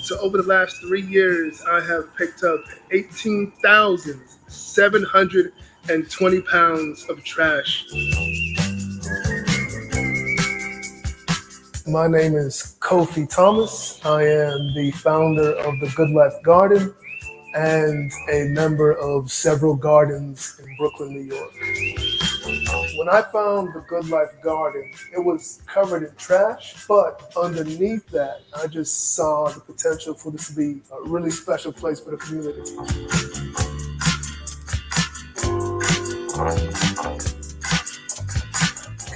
So over the last 3 years, I have picked up 18,720 pounds of trash. My name is Kofi Thomas. I am the founder of the Good Life Garden and a member of several gardens in Brooklyn, New York. When I found the Good Life Garden, it was covered in trash, but underneath that, I just saw the potential for this to be a really special place for the community.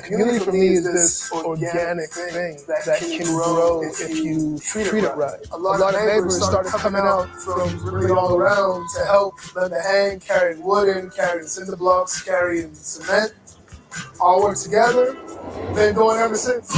Community for me is this organic thing that can grow if you treat it right. A lot of neighbors started coming out from really all around to help lend a hand, carrying wood in, carrying cinder blocks, carrying cement. All work together, been going ever since.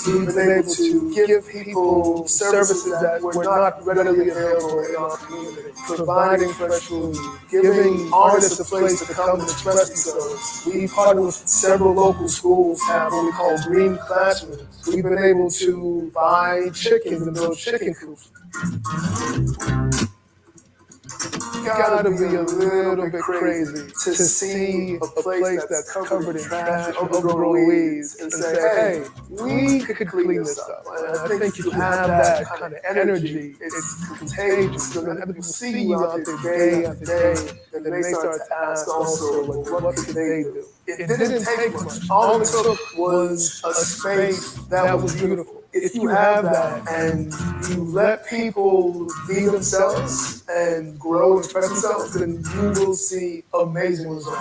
We've been able to give people services that were not readily available in our community. Providing fresh food, giving artists a place to come and express themselves. We partner with several local schools, have what we call green classrooms. We've been able to buy chickens and build chicken coops. You gotta be a little bit crazy to see a place that's covered in trash, overgrown weeds, and say, hey, we could clean this up. And I think if you have that kind of energy, it's contagious. So when people see you out there day after day, then they start to ask also, like, what could they do? It didn't take much. All it took was a space that was beautiful. If you have that and you let people be themselves and grow and express themselves, then you will see amazing results.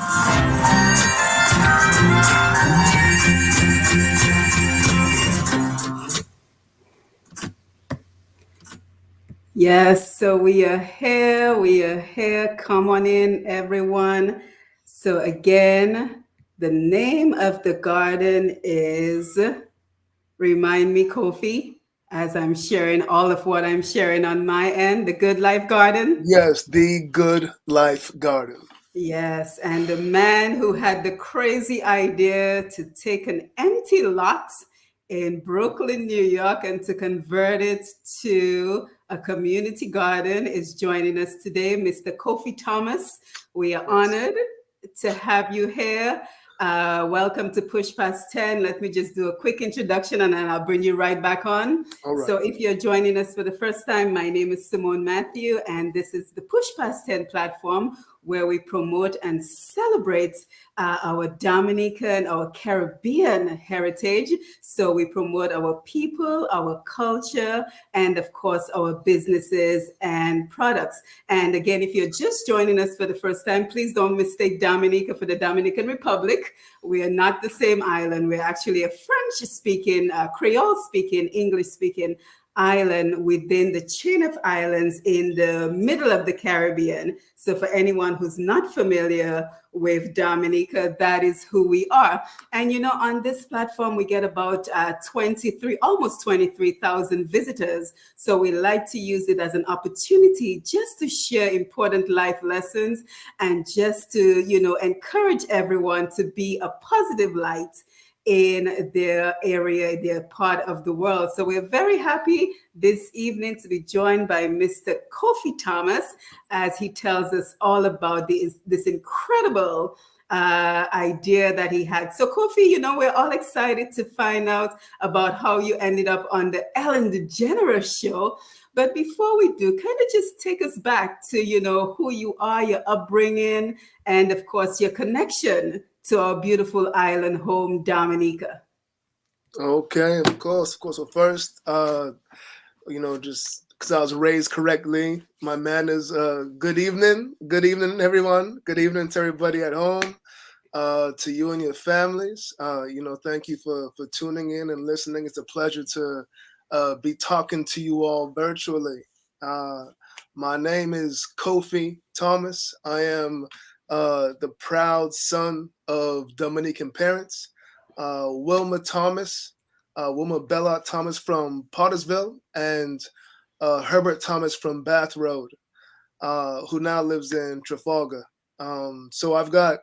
Yes, so we are here. Come on in, everyone. So again, the name of the garden is, remind me, Kofi, as I'm sharing all of what I'm sharing on my end, the Good Life Garden. Yes, the Good Life Garden. Yes, and the man who had the crazy idea to take an empty lot in Brooklyn, New York, and to convert it to a community garden is joining us today, Mr. Kofi Thomas. We are honored to have you here. Welcome to Push Past 10. Let me just do a quick introduction and then I'll bring you right back on. All right. So if you're joining us for the first time, my name is Simone Matthew, and this is the Push Past 10 platform where we promote and celebrate our Dominican, our Caribbean heritage. So we promote our people, our culture, and of course, our businesses and products. And again, if you're just joining us for the first time, please don't mistake Dominica for the Dominican Republic. We are not the same island. We're actually a French-speaking, Creole-speaking, English-speaking island within the chain of islands in the middle of the Caribbean. So for anyone who's not familiar with Dominica, that is who we are. And you know, on this platform, we get about almost 23,000 visitors. So we like to use it as an opportunity just to share important life lessons and just to, you know, encourage everyone to be a positive light in their area, their part of the world. So we're very happy this evening to be joined by Mr. Kofi Thomas as he tells us all about this incredible idea that he had. So Kofi, you know, we're all excited to find out about how you ended up on the Ellen DeGeneres show. But before we do, kind of just take us back to, you know, who you are, your upbringing, and of course, your connection to our beautiful island home, Dominica. Okay, of course. So first, you know, just because I was raised correctly, my manners. Good evening, everyone. Good evening to everybody at home. To you and your families. You know, thank you for tuning in and listening. It's a pleasure to be talking to you all virtually. My name is Kofi Thomas. I am the proud son of Dominican parents. Wilma Bella Thomas from Pottersville, and Herbert Thomas from Bath Road, who now lives in Trafalgar. So I've got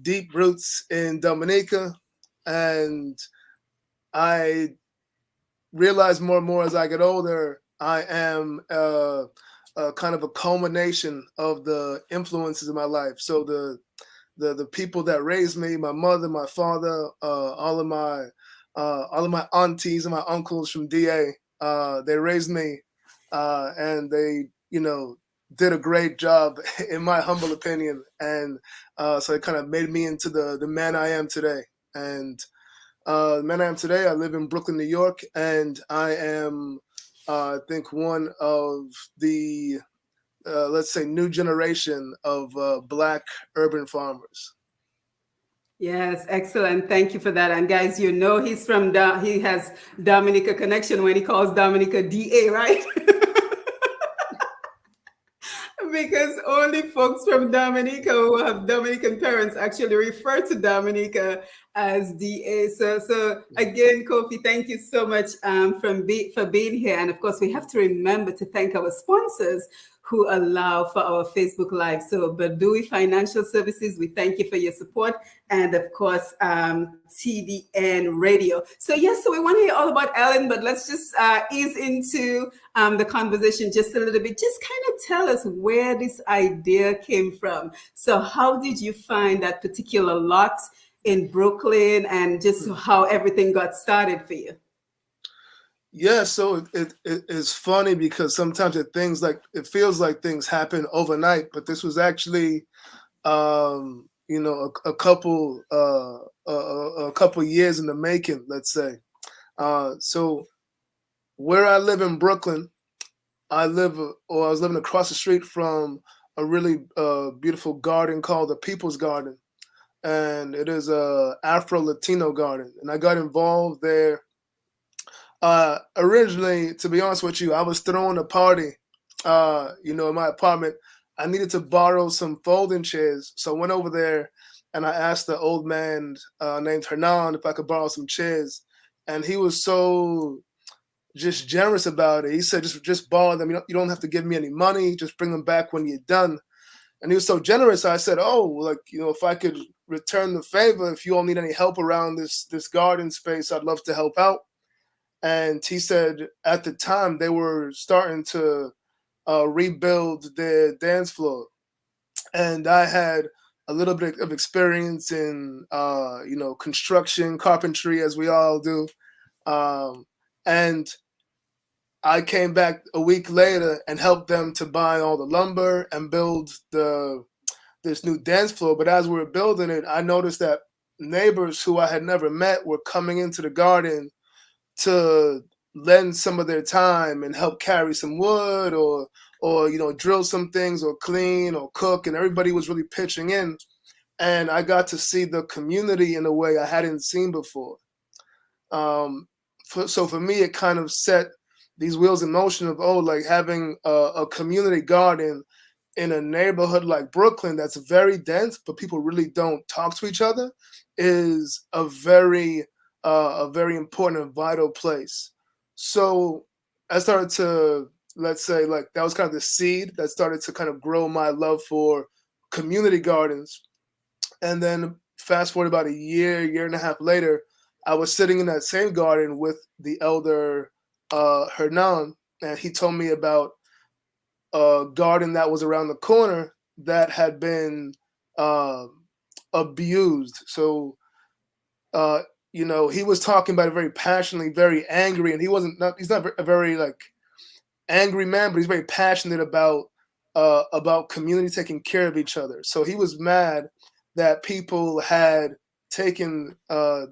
deep roots in Dominica, And I realize more and more as I get older, I am a kind of a culmination of the influences in my life. So the people that raised me, my mother, my father, all of my aunties and my uncles from DA, they raised me, and they, did a great job, in my humble opinion. And so it kind of made me into the man I am today. And the man I am today, I live in Brooklyn, New York, and I am, I think, one of the, let's say, new generation of Black urban farmers. Yes, excellent. Thank you for that. And guys, he has Dominica connection when he calls Dominica DA, right? Because only folks from Dominica who have Dominican parents actually refer to Dominica as DA. So again, Kofi, thank you so much for being here. And of course, we have to remember to thank our sponsors who allow for our Facebook Live. So Badui Financial Services, we thank you for your support. And of course, TDN Radio. So yes, so we want to hear all about Ellen, but let's just ease into the conversation just a little bit. Just kind of tell us where this idea came from. So how did you find that particular lot in Brooklyn, and just how everything got started for you? Yeah, so it's funny because sometimes it feels like things happen overnight, but this was actually, a couple years in the making, let's say. So where I live in Brooklyn, I was living across the street from a really beautiful garden called the People's Garden, and it is a Afro Latino garden, and I got involved there. Originally, to be honest with you, I was throwing a party, in my apartment. I needed to borrow some folding chairs, so I went over there and I asked the old man named Hernan if I could borrow some chairs, and he was so just generous about it. He said, just borrow them. You don't have to give me any money. Just bring them back when you're done. And he was so generous. I said, oh, like, if I could return the favor, if you all need any help around this garden space, I'd love to help out. And he said at the time they were starting to rebuild their dance floor, and I had a little bit of experience in construction, carpentry, as we all do. And I came back a week later and helped them to buy all the lumber and build this new dance floor. But as we were building it, I noticed that neighbors who I had never met were coming into the garden to lend some of their time and help carry some wood or drill some things or clean or cook, and everybody was really pitching in, and I got to see the community in a way I hadn't seen before. So for me, it kind of set these wheels in motion of, like, having a community garden in a neighborhood like Brooklyn that's very dense, but people really don't talk to each other, is a very important and vital place. So I started to, let's say, like, that was kind of the seed that started to kind of grow my love for community gardens. And then fast forward about a year and a half later, I was sitting in that same garden with the elder Hernan, and he told me about a garden that was around the corner that had been uh, abused. So, he was talking about it very passionately, very angry, and he's not a very, like, angry man, but he's very passionate about community taking care of each other. So he was mad that people had taken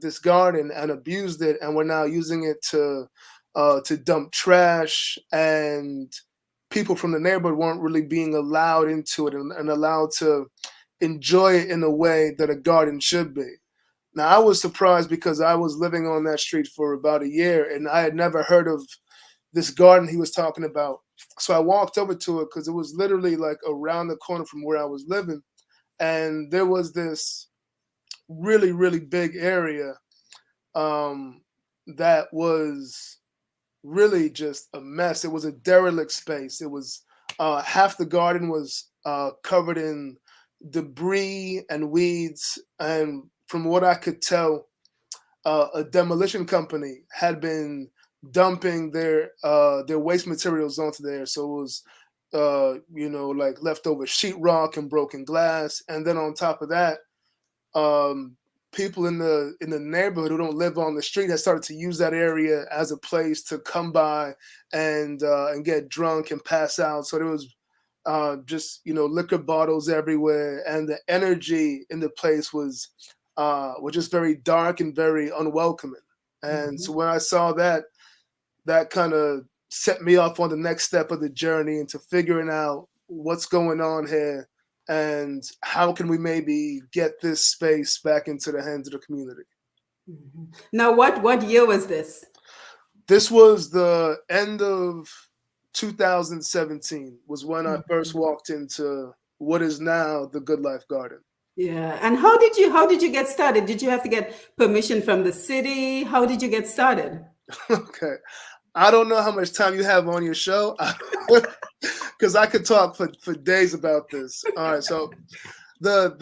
this garden and abused it, and were now using it to dump trash, and people from the neighborhood weren't really being allowed into it and allowed to enjoy it in a way that a garden should be. Now, I was surprised because I was living on that street for about a year and I had never heard of this garden he was talking about. So I walked over to it because it was literally like around the corner from where I was living. And there was this really, really big area that was really just a mess. It was a derelict space. It was half the garden was covered in debris and weeds. And from what I could tell, a demolition company had been dumping their waste materials onto there. So it was like leftover sheetrock and broken glass, and then on top of that, um, people in the neighborhood who don't live on the street had started to use that area as a place to come by and get drunk and pass out. So there was just liquor bottles everywhere, and the energy in the place was just very dark and very unwelcoming. And Mhm. so when I saw that, that kind of set me off on the next step of the journey into figuring out what's going on here and how can we maybe get this space back into the hands of the community. Mhm. Now, what year was this? This was the end of 2017 was when I first Mhm. walked into what is now the Good Life Garden. Yeah. And how did you get started? Did you have to get permission from the city? How did you get started? Okay. I don't know how much time you have on your show because I could talk for days about this. All right, so the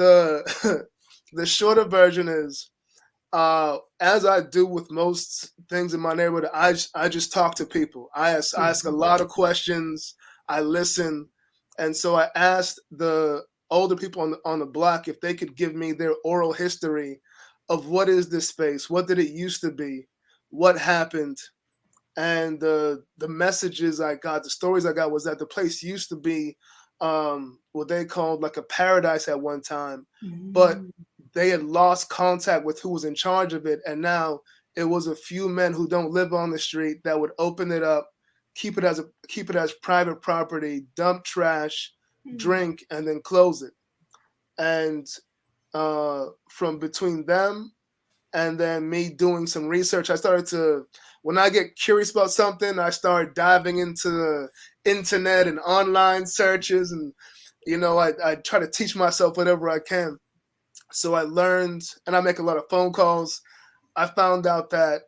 the shorter version is as I do with most things in my neighborhood, I just talk to people. I ask a lot of questions. I listen, and so I asked the older people on the block if they could give me their oral history of what is this space, what did it used to be, what happened, and the messages I got, the stories I got was that the place used to be what they called like a paradise at one time, but Mhm. they had lost contact with who was in charge of it, and now it was a few men who don't live on the street that would open it up, keep it as private property, dump trash, drink, and then close it. And from between them and then me doing some research, I started to, when I get curious about something, I start diving into the internet and online searches, and I try to teach myself whatever I can. So I learned, and I make a lot of phone calls. I found out that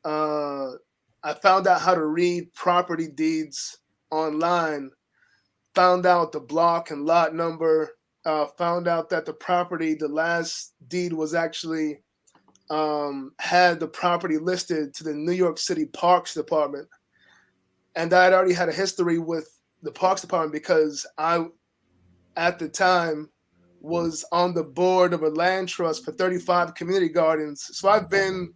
uh, I found out how to read property deeds online. Found out the block and lot number. Found out that the property, the last deed was actually had the property listed to the New York City Parks Department, and I had already had a history with the Parks Department because I, at the time, was on the board of a land trust for 35 community gardens. So I've been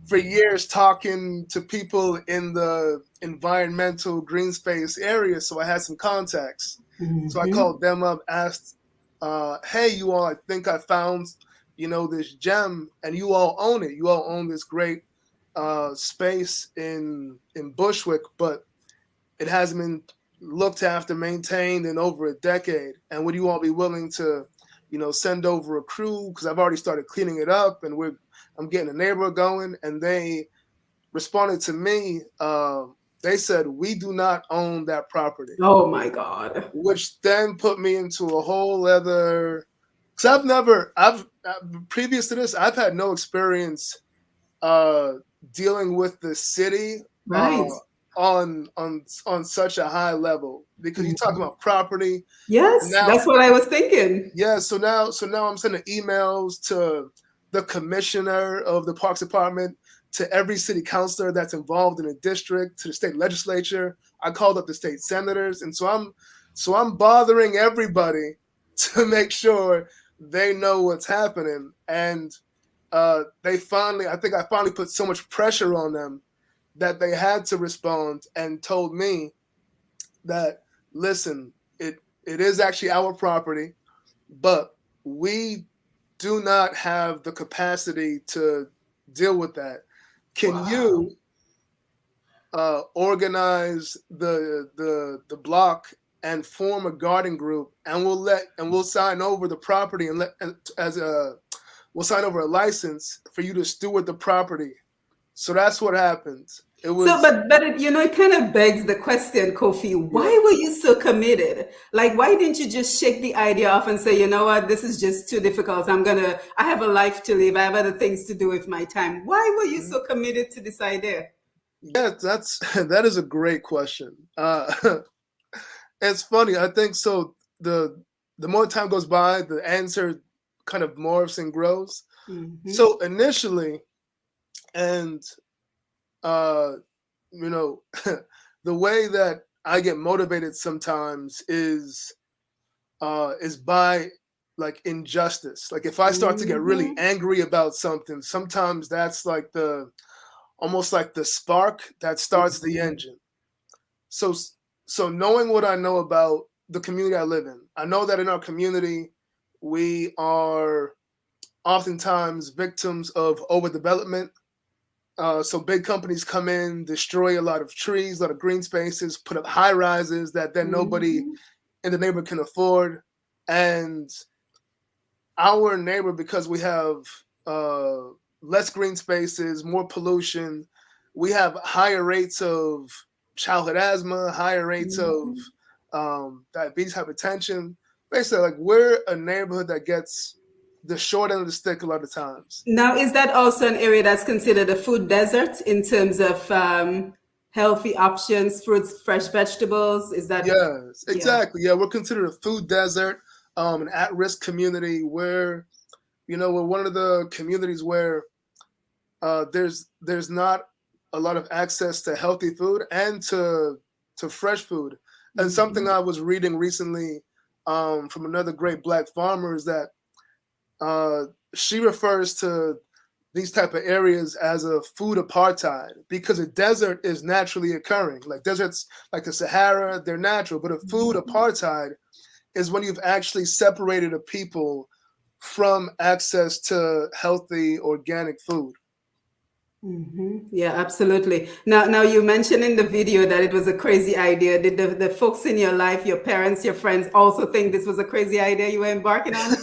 for years talking to people in the environmental green space area, so I had some contacts. So I Mhm. called them up, asked, "Hey, you all, I think I found, this gem, and you all own it. You all own this great space in Bushwick, but it hasn't been looked after, maintained in over a decade. And would you all be willing to, send over a crew? Because I've already started cleaning it up, and I'm getting a neighborhood going." And they responded to me. They said, "We do not own that property," Oh my God. which then put me into a whole other. Because previous to this, I've had no experience uh, dealing with the city uh, Right. on such a high level, because you talk Mhm. about property Yes, now. that's what I was thinking. Yeah, so now I'm sending emails to the commissioner of the Parks Department, to every city councilor that's involved in a district, to the state legislature. I called up the state senators, and so I'm bothering everybody to make sure they know what's happening. And I think I finally put so much pressure on them that they had to respond and told me that, listen, it is actually our property, but we do not have the capacity to deal with that. Can Wow. you organize the block and form a garden group, and we'll sign over the property and we'll sign over a license for you to steward the property. So that's what happened. It So, was, but it kind of begs the question, Kofi, why yeah. were you so committed? Like, why didn't you just shake the idea off and say, you know what, this is just too difficult. I have a life to live. I have other things to do with my time. Why were you Mhm. so committed to this idea? Yeah, that's that is a great question. It's funny. I think so. The more time goes by, the answer kind of morphs and grows. Hmm. So initially, And uh, you know, the way that I get motivated sometimes is by like injustice. Like if I start to get really Mm-hmm. angry about something, sometimes that's like the almost like the spark that starts the Mm-hmm. engine. So so knowing what I know about the community I live in, I know that in our community we are oftentimes victims of overdevelopment. So big companies come in, destroy a lot of trees, a lot of green spaces, put up high rises that then nobody Mm-hmm. in the neighborhood can afford. And our neighbor, because we have uh, less green spaces, more pollution, we have higher rates of childhood asthma, higher rates of Mm-hmm. diabetes, hypertension. Basically, like we're a neighborhood that gets the short end of the stick a lot of times. Now, is that also an area that's considered a food desert in terms of healthy options, fruits, fresh vegetables? Is that, Yes, yeah. exactly. Yeah, we're considered a food desert, an at-risk community where we're one of the communities where there's not a lot of access to healthy food and to fresh food. And something Mm-hmm. I was reading recently from another great black farmer is that uh, she refers to these type of areas as a food apartheid because a desert is naturally occurring. Like deserts, like the Sahara, they're natural, but a food apartheid is when you've actually separated a people from access to healthy organic food. Hmm. Yeah, absolutely. Now you mentioned in the video that it was a crazy idea. Did the folks in your life, your parents, your friends, also think this was a crazy idea you were embarking on?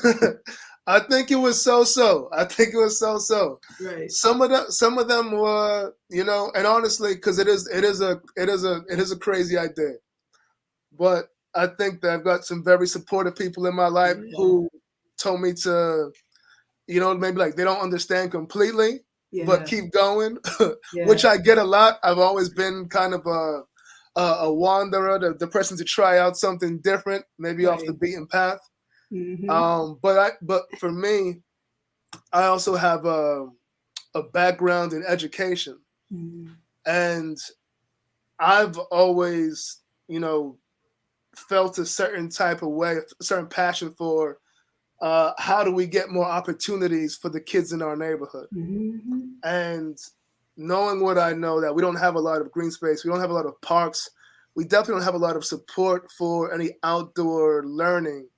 I think it was so. I think it was so. Right. Some of them were, and honestly, because it is a crazy idea. But I think that I've got some very supportive people in my life Yeah. who told me to, maybe like they don't understand completely, but Yeah. keep going, which Yeah. I get a lot. I've always been kind of a wanderer, the person to try out something different, maybe off the Right. beaten path. Hmm. But for me, I also have a background in education, and I've always, felt a certain type of way, a certain passion for how do we get more opportunities for the kids in our neighborhood. Hmm. And knowing what I know, that we don't have a lot of green space, we don't have a lot of parks, we definitely don't have a lot of support for any outdoor learning.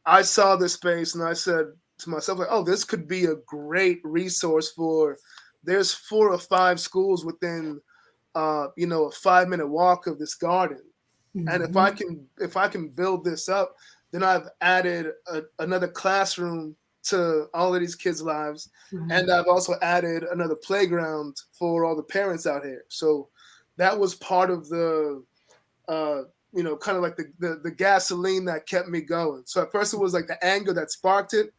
I saw this space and I said to myself, like, oh, this could be a great resource for. There's 4 or 5 schools within, a 5-minute walk of this garden, and Hmm. if I can build this up, then I've added another classroom to all of these kids' lives, and Right. I've also added another playground for all the parents out here. So that was part of the uh, kind of like the gasoline that kept me going. So at first it was like the anger that sparked it,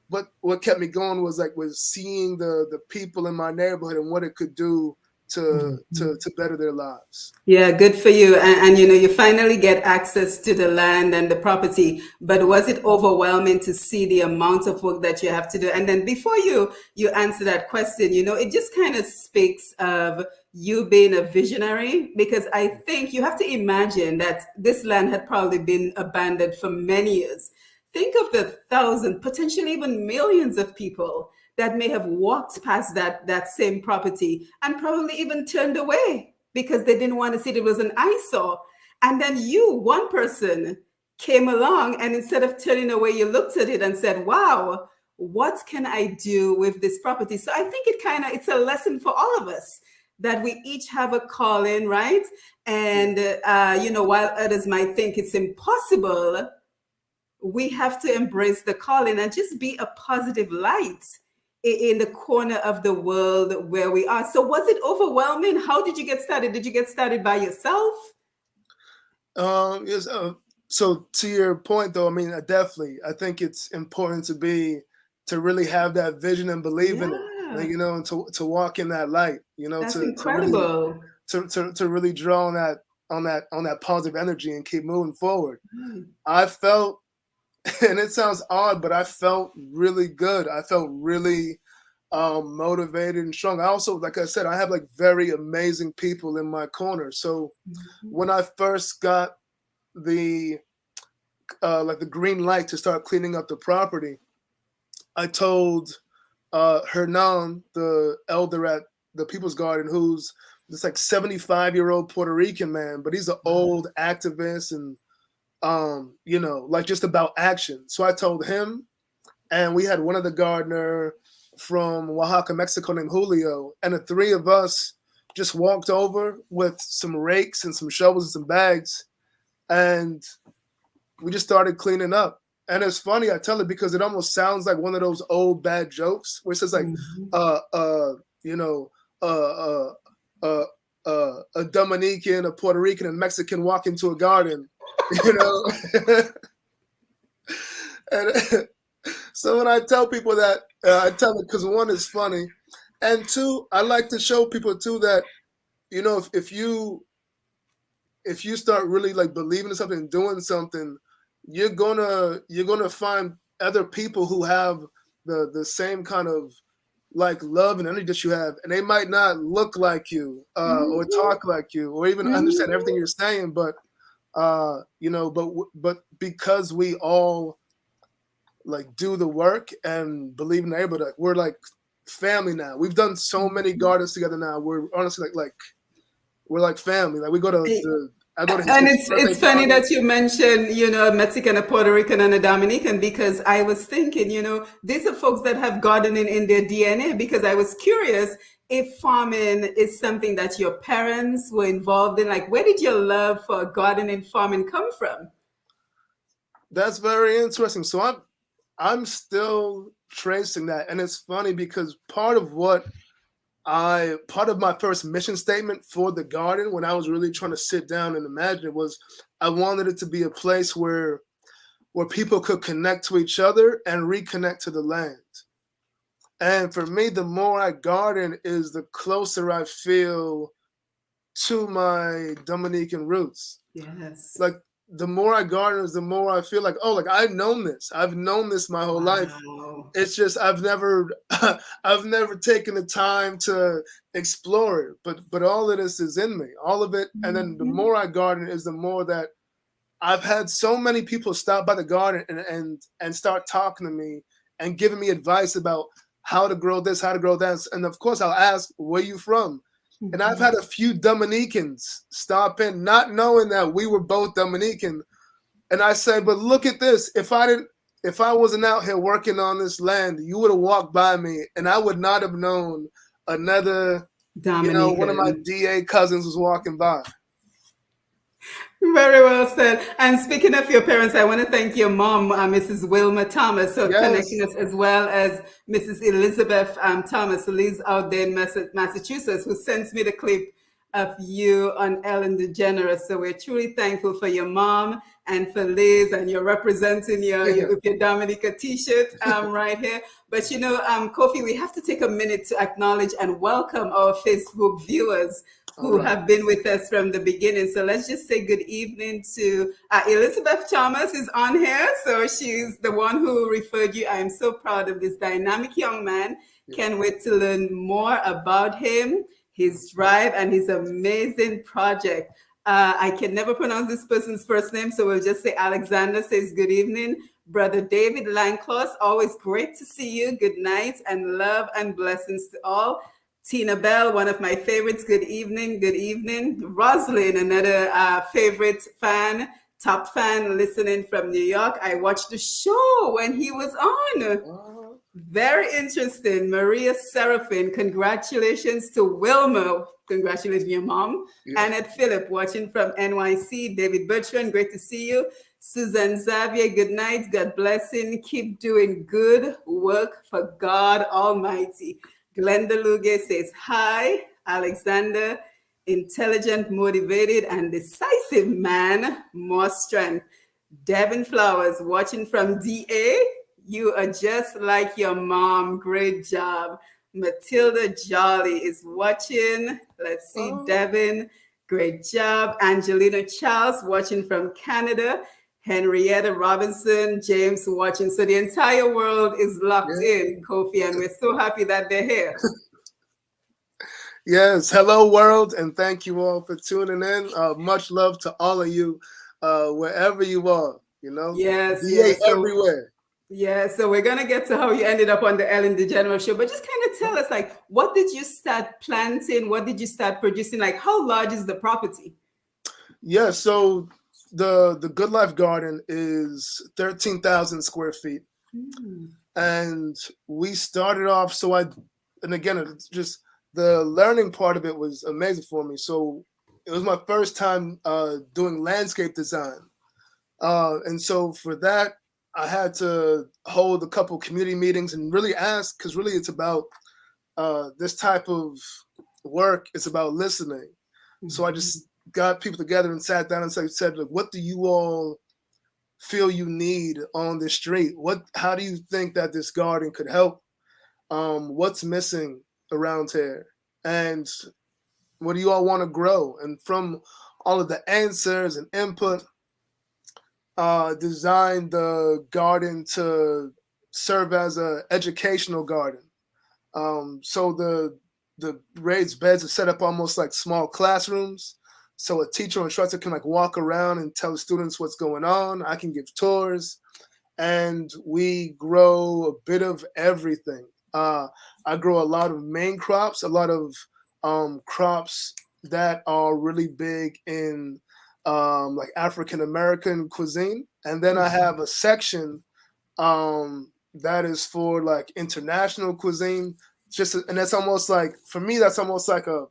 but what kept me going was seeing the people in my neighborhood and what it could do to better their lives. Yeah, good for you. And you finally get access to the land and the property. But was it overwhelming to see the amount of work that you have to do? And then before you answer that question, it just kind of speaks of you being a visionary, because I think you have to imagine that this land had probably been abandoned for many years. Think of the thousand, potentially even millions of people that may have walked past that same property and probably even turned away because they didn't want to see it was an eyesore. And then you, one person, came along, and instead of turning away, you looked at it and said, wow, what can I do with this property? So I think it's a lesson for all of us that we each have a calling, right? And while others might think it's impossible, we have to embrace the calling and just be a positive light in the corner of the world where we are. So was it overwhelming? How did you get started? Did you get started by yourself? Yes. So to your point, though, I mean, definitely, I think it's important to really have that vision and believe in it, Yeah, and to walk in that light, that's to really incredible. to really draw on that positive energy and keep moving forward. Right. I felt, and it sounds odd, but I felt really good. I felt really motivated and strong. I also, like I said, I have like very amazing people in my corner. So when I first got the like the green light to start cleaning up the property, I told Hernan, the elder at the People's Garden, who's this like 75-year-old Puerto Rican man, but he's an old activist and you know, like just about action. So I told him, and we had one of the gardener from Oaxaca, Mexico, named Julio, and the three of us just walked over with some rakes and some shovels and some bags, and we just started cleaning up. And it's funny, I tell it because it almost sounds like one of those old bad jokes where it says like, you know, uh, a Dominican, a Puerto Rican, and Mexican walk into a garden, you know. And so when I tell people that, I tell them because one is funny, and two, I like to show people too that, you know, if you start really like believing in something and doing something, you're gonna find other people who have the same kind of like love and energy that you have, and they might not look like you or talk like you or even understand everything you're saying, but you know, but because we all like do the work and believe in the neighborhood, like, we're like family now. We've done so many gardens together now. We're honestly like we're like family. Like we go to I go to his And birthday it's funny party. that you mentioned, you know, a Mexican, a Puerto Rican, and a Dominican, because I was thinking, you know, these are folks that have gardening in their DNA, because I was curious if farming is something that your parents were involved in. Like, where did your love for gardening, farming come from? That's very interesting. So I'm still tracing that, and it's funny because part of my first mission statement for the garden, when I was really trying to sit down and imagine it, was I wanted it to be a place where people could connect to each other and reconnect to the land. And for me, the more I garden is the closer I feel to my Dominican roots. Yes. Like the more I garden is the more I feel like, oh, like I've known this. I've known this my whole life. Wow. It's just I've never I've never taken the time to explore it. But all of this is in me. All of it. And then the more I garden is the more that I've had so many people stop by the garden and start talking to me and giving me advice about how to grow this, how to grow that. And of course I'll ask, where you from? And I've had a few Dominicans stop in, not knowing that we were both Dominican. And I said, but look at this. If I wasn't out here working on this land, you would have walked by me and I would not have known another, you know, one of my Dominican. DA cousins was walking by. Very well said. And speaking of your parents, I want to thank your mom, Mrs. Wilma Thomas, for connecting Yes. us, as well as Mrs. Elizabeth Thomas, who lives out there in Massachusetts, who sends me the clip of you on Ellen DeGeneres. So we're truly thankful for your mom and for Liz, and you're representing with your Dominica t-shirt right here. But you know, Kofi, we have to take a minute to acknowledge and welcome our Facebook viewers who have been with us from the beginning. So let's just say good evening to Elizabeth Thomas is on here. So she's the one who referred you. I am so proud of this dynamic young man. Can't wait to learn more about him, his drive, and his amazing project. I can never pronounce this person's first name, so we'll just say Alexander says good evening. Brother David Langclaus, always great to see you. Good night and love and blessings to all. Tina Bell, one of my favorites. Good evening. Good evening. Roslyn, another favorite fan, top fan, listening from New York. I watched the show when he was on. Very interesting. Maria Seraphin, congratulations to Wilma. Congratulations, your mom. Yeah. Annette Phillip, watching from NYC. David Bertrand, great to see you. Susan Xavier, good night. God blessing. Keep doing good work for God Almighty. Glenda Luge says hi. Alexander, intelligent, motivated, and decisive man, more strength. Devin Flowers, watching from DA. You are just like your mom. Great job. Matilda Jolly is watching. Let's see, Devin. Great job. Angelina Charles, watching from Canada. Henrietta Robinson, James watching. So the entire world is locked in, Kofi, and we're so happy that they're here. Yes, hello world, and thank you all for tuning in. Much love to all of you, wherever you are. Yes, DA yes. So everywhere. yeah, so we're gonna get to how you ended up on the Ellen DeGeneres show, but just kind of tell us, like, what did you start planting? What did you start producing? Like, how large is the property? Yeah, so the Good Life Garden is 13,000 square feet, and we started off. And again, it's just the learning part of it was amazing for me. So it was my first time doing landscape design, and so for that, I had to hold a couple community meetings and really ask, because really it's about this type of work. It's about listening. So I just got people together and sat down and said, look, what do you all feel you need on the street? How do you think that this garden could help? What's missing around here? And what do you all want to grow? And from all of the answers and input, designed the garden to serve as an educational garden. So the raised beds are set up almost like small classrooms. So a teacher or instructor can like walk around and tell the students what's going on. I can give tours, and we grow a bit of everything. I grow a lot of main crops, a lot of crops that are really big in like African American cuisine, and then I have a section that is for like international cuisine. And that's almost like, for me, that's almost like a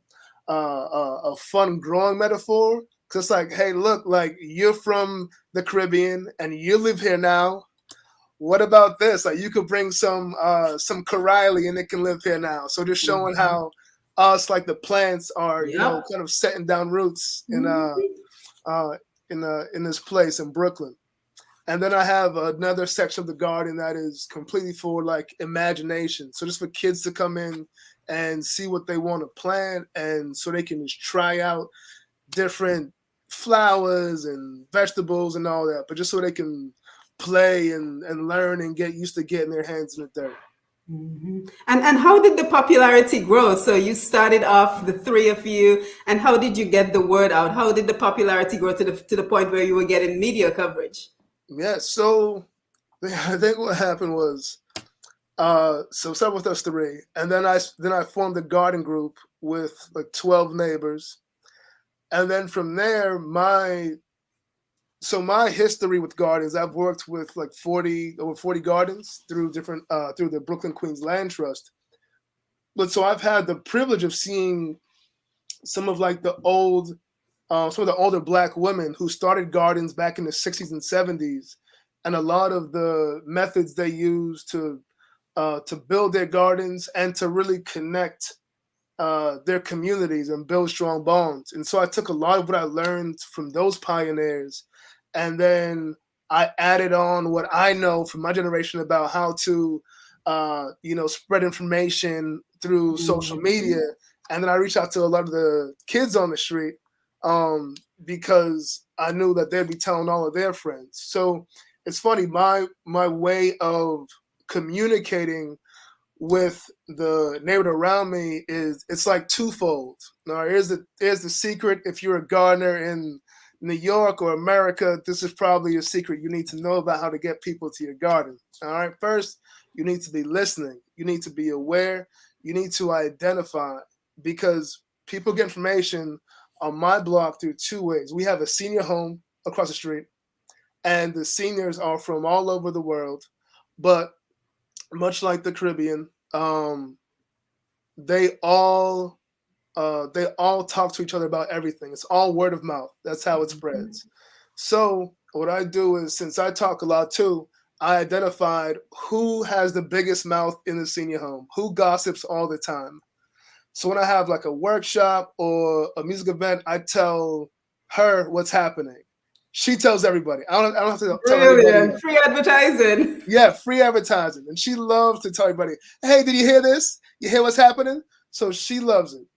fun growing metaphor, because it's like, hey, look, like you're from the Caribbean and you live here now. What about this? Like you could bring some Karaili and it can live here now. So just showing how us, like the plants, are kind of setting down roots in this place in Brooklyn. And then I have another section of the garden that is completely for like imagination. So just for kids to come in and see what they want to plant, and so they can just try out different flowers and vegetables and all that, but just so they can play and learn and get used to getting their hands in the dirt. And how did the popularity grow? So you started off, the three of you, and how did you get the word out? How did the popularity grow to the point where you were getting media coverage? Yeah, so I think what happened was, so start with us three, and then I formed a garden group with like 12 neighbors, and then from there, my history with gardens, I've worked with like over 40 gardens through through the Brooklyn Queens Land Trust. But so I've had the privilege of seeing some of like some of the older Black women who started gardens back in the 60s and 70s, and a lot of the methods they use to build their gardens and to really connect their communities and build strong bonds. And so I took a lot of what I learned from those pioneers, and then I added on what I know from my generation about how to spread information through social media. And then I reached out to a lot of the kids on the street, because I knew that they'd be telling all of their friends. So it's funny, my way of communicating with the neighborhood around me it's like twofold. Now here's the secret. If you're a gardener in New York or America, this is probably a secret you need to know about how to get people to your garden. All right, first you need to be listening. You need to be aware. You need to identify, because people get information on my block through two ways. We have a senior home across the street, and the seniors are from all over the world, but much like the Caribbean, they all talk to each other about everything. It's all word of mouth. That's how it spreads. So what I do is, since I talk a lot too, I identified who has the biggest mouth in the senior home, who gossips all the time. So when I have like a workshop or a music event, I tell her what's happening. She tells everybody. I don't have to tell everybody. Free advertising. Yeah, free advertising. And she loves to tell everybody, hey, did you hear this? You hear what's happening? So she loves it.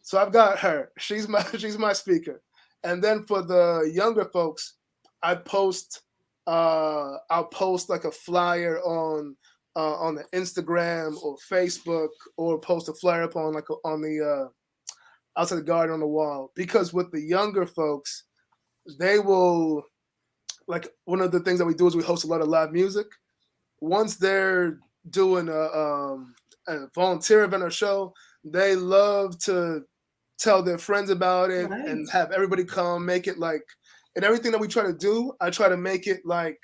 So I've got her. She's my speaker. And then for the younger folks, I post I'll post like a flyer on the Instagram or Facebook, or post a flyer up on on the outside the garden on the wall. Because with the younger folks, they will, like, one of the things that we do is we host a lot of live music. Once they're doing a volunteer event or show, they love to tell their friends about it Right. and have everybody come, make it like, and everything that we try to do, I try to make it like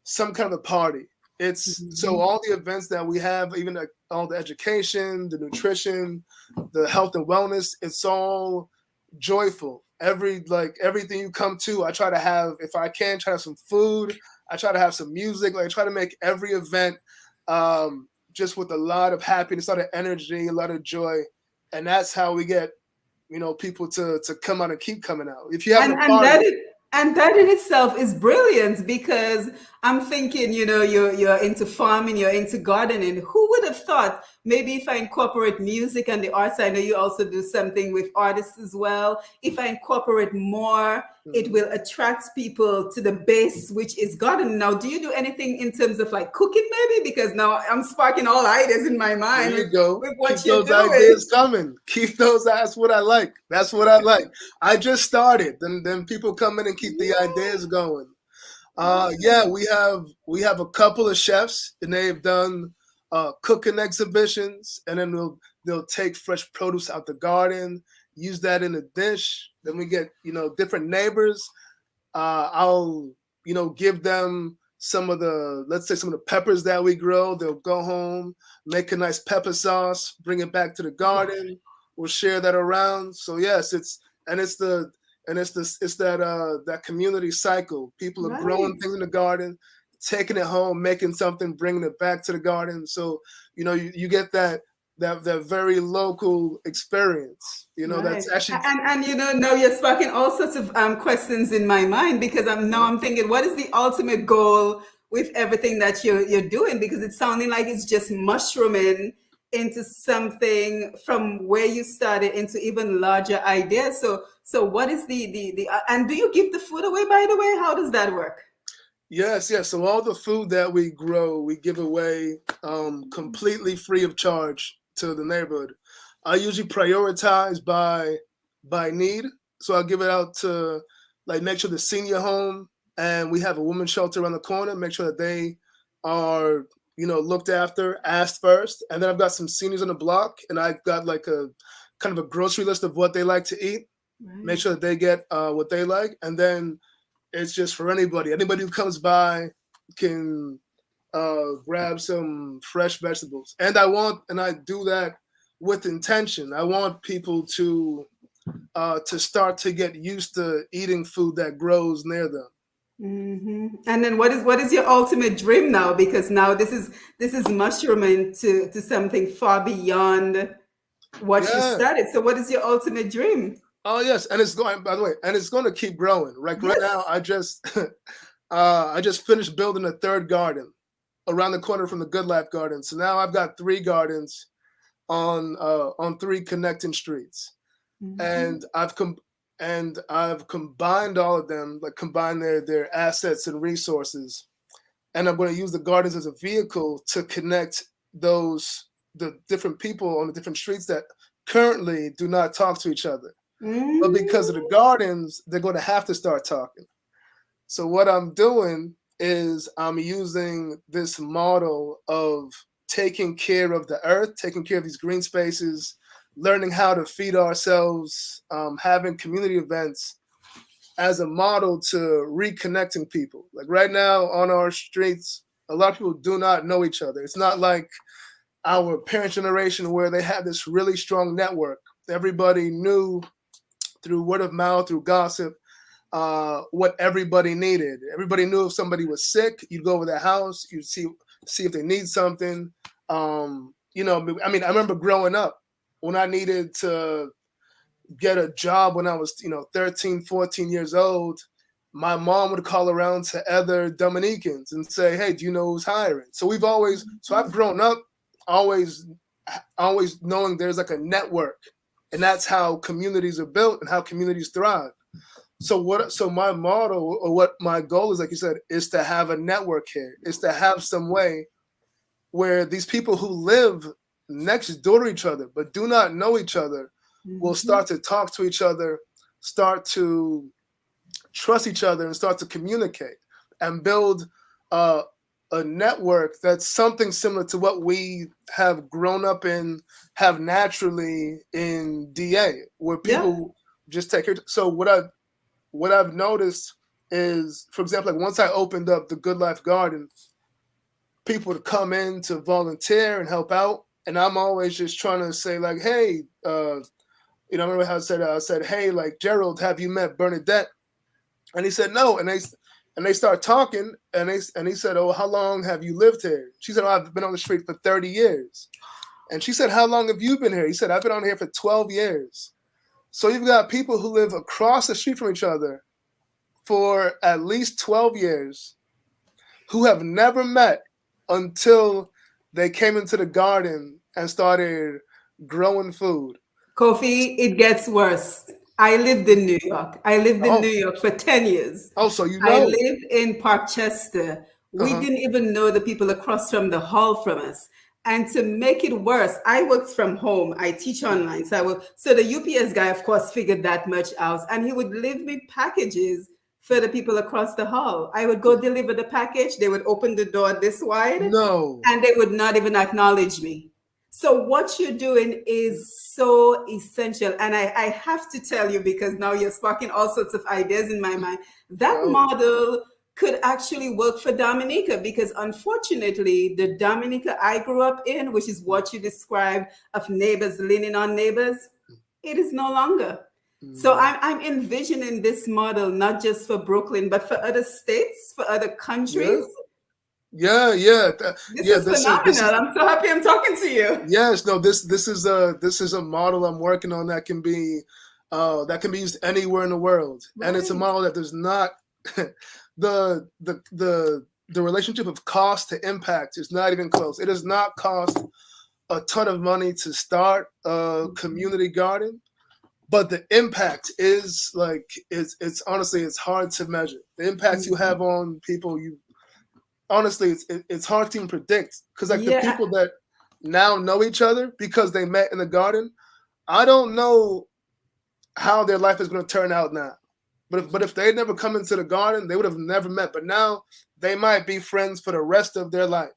some kind of a party. It's so Mhm. all the events that we have, even like all the education, the nutrition, the health and wellness, it's all joyful. Everything you come to, I try to have, if I can, try to have some food. I try to have some music. Like, I try to make every event just with a lot of happiness, a lot of energy, a lot of joy, and that's how we get people to come out and keep coming out. If you're having and a and party, that is, and that in itself is brilliant, because I'm thinking, you're into farming, you're into gardening. Who would have thought, maybe if I incorporate music and the arts, I know you also do something with artists as well, if I incorporate more, it mhm, will attract people to the base, which is gardening. Now, do you do anything in terms of like cooking, maybe? Because now I'm sparking all ideas in my there mind you with go. what Keep you're those doing. ideas coming. Keep those. That's what I like. That's what I like. I just started. Then people come in and keep the Yeah, ideas going. right, Yeah, we have a couple of chefs, and they've done cooking exhibitions, and then they'll take fresh produce out the garden, use that in a dish. Then we get different neighbors. I'll give them some of the, let's say, some of the peppers that we grow. They'll go home, make a nice pepper sauce, bring it back to the garden. We'll share that around. So yes, it's that community cycle. People are growing right. things in the garden, taking it home, making something, bringing it back to the garden. So you get that very local experience. Right. That's actually. And now you're sparking all sorts of questions in my mind, because I'm thinking, what is the ultimate goal with everything that you're doing? Because it's sounding like it's just mushrooming into something from where you started into even larger ideas. So what is the and do you give the food away, by the way? How does that work? Yes, yes. So all the food that we grow, we give away completely free of charge to the neighborhood. I usually prioritize by need, so I'll give it out to, like, make sure the senior home, and we have a women's shelter around the corner. Make sure that they are looked after, asked first, and then I've got some seniors on the block, and I've got like a kind of a grocery list of what they like to eat. Make Right. sure that they get what they like, and then it's just for anybody. Anybody who comes by can grab some fresh vegetables. And I do that with intention. I want people to start to get used to eating food that grows near them. And then what is your ultimate dream now? Because now this is mushrooming to something far beyond what you Yeah. started. So what is your ultimate dream? Oh yes, and it's going. By the way, and it's going to keep growing. Like right Yes. now, I just finished building a third garden around the corner from the Good Life Garden. So now I've got three gardens on three connecting streets, Mhm. and I've combined all of them, like combine their assets and resources, and I'm going to use the gardens as a vehicle to connect the different people on the different streets that currently do not talk to each other. But because of the Mm. gardens, they're going to have to start talking. So what I'm doing is I'm using this model of taking care of the earth, taking care of these green spaces, learning how to feed ourselves, having community events as a model to reconnecting people. Like right now on our streets, a lot of people do not know each other. It's not like our parent generation where they had this really strong network. Everybody knew through word of mouth, through gossip, what everybody needed. Everybody knew if somebody was sick, you'd go over their house, you'd see if they need something. I mean, I remember growing up when I needed to get a job when I was 13, 14 years old. My mom would call around to other Dominicans and say, "Hey, do you know who's hiring?" So I've grown up always always knowing there's like a network, and that's how communities are built and how communities thrive. So my model, or what my goal is, like you said, is to have a network here, is to have some way where these people who live next door to each other but do not know each other will Mhm. start to talk to each other, start to trust each other, and start to communicate and build uh, a network that's something similar to what we have grown up in, have naturally in DA, where Yep. people just take care. So what I've noticed is, for example, like once I opened up the Good Life Garden, people to come in to volunteer and help out, and I'm always just trying to say like, hey, I remember how I said, hey, like Gerald, have you met Bernadette? And he said no, and they start talking, and he said, oh, how long have you lived here? She said, oh, I've been on the street for 30 years. And she said, how long have you been here? He said, I've been on here for 12 years. So you've got people who live across the street from each other for at least 12 years who have never met until they came into the garden and started growing food. Kofi, it gets worse. I lived in New York. I lived in New Oh, York for 10 years. oh, so you I know. lived in Parkchester. We Uh-huh. didn't even know the people across from the hall from us. And to make it worse, I worked from home. I teach online. So the UPS guy, of course, figured that much out. And he would leave me packages for the people across the hall. I would go deliver the package. They would open the door this wide No. and they would not even acknowledge me. So what you're doing is so essential. And I have to tell you, because now you're sparking all sorts of ideas in my mind, that Oh, model could actually work for Dominica, because unfortunately, the Dominica I grew up in, which is what you described of neighbors leaning on neighbors, it is no longer. So mm, I'm envisioning this model not just for Brooklyn, but for other states, for other yeah. countries. Yeah. This Yeah. is This is phenomenal. I'm so happy I'm talking to you. yes. No. This is a model I'm working on that can be used anywhere in the world, and it's a Right. model that does not the relationship of cost to impact is not even close. It does not cost a ton of money to start a community garden, but the impact is like it's honestly it's hard to measure. The impact you Mhm. have on people, you honestly it's hard to even predict, because like the Yeah, people that now know each other because they met in the garden, I don't know how their life is going to turn out now. But if they had never come into the garden, they would have never met. But now they might be friends for the rest of their life.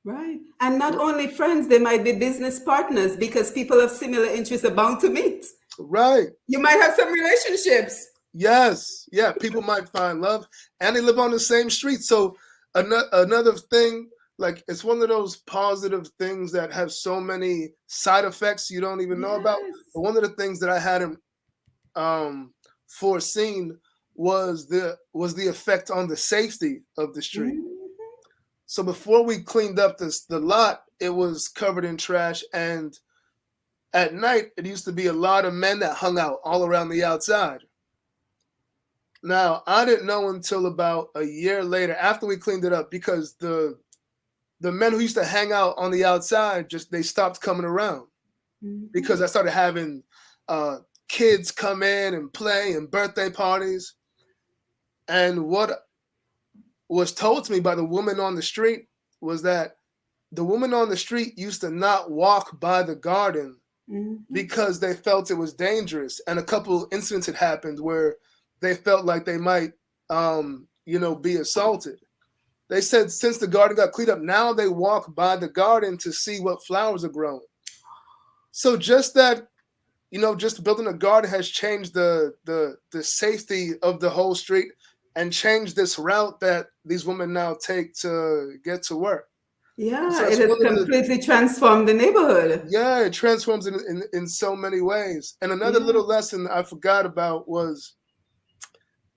right. And not only friends, they might be business partners because people of similar interests are bound to meet. Right. You might have some relationships. Yes. Yeah. People might find love, and they live on the same street. So another thing, like it's one of those positive things that have so many side effects you don't even know about. Yes. But one of the things that I hadn't foreseen was the effect on the safety of the street. Mhm. So before we cleaned up the lot, it was covered in trash, and at night it used to be a lot of men that hung out all around the outside. Now I didn't know until about a year later after we cleaned it up, because the men who used to hang out on the outside just they stopped coming around, Mhm. because I started having uh, kids come in and play and birthday parties. And what was told to me by the woman on the street was that the woman on the street used to not walk by the garden Mhm. because they felt it was dangerous. And a couple incidents had happened where they felt like they might, be assaulted. They said since the garden got cleaned up, now they walk by the garden to see what flowers are growing. So just building a garden has changed the safety of the whole street, and changed this route that these women now take to get to work. So Yeah, it that's has one of the completely transformed the neighborhood. yeah, it transforms in so many ways. And another Yeah. little lesson I forgot about was,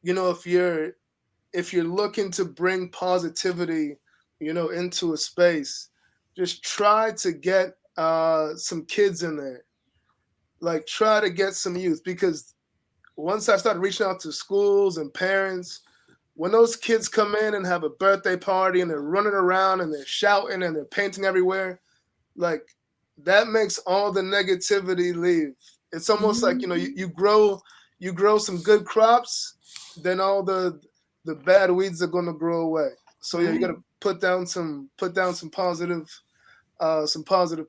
if you're looking to bring positivity, into a space, just try to get some kids in there. Like try to get some youth, because once I started reaching out to schools and parents, when those kids come in and have a birthday party and they're running around and they're shouting and they're painting everywhere, like that makes all the negativity leave. It's almost like you Mhm. grow some good crops, then all the bad weeds are gonna grow away. So yeah, you Right. gotta put down some positive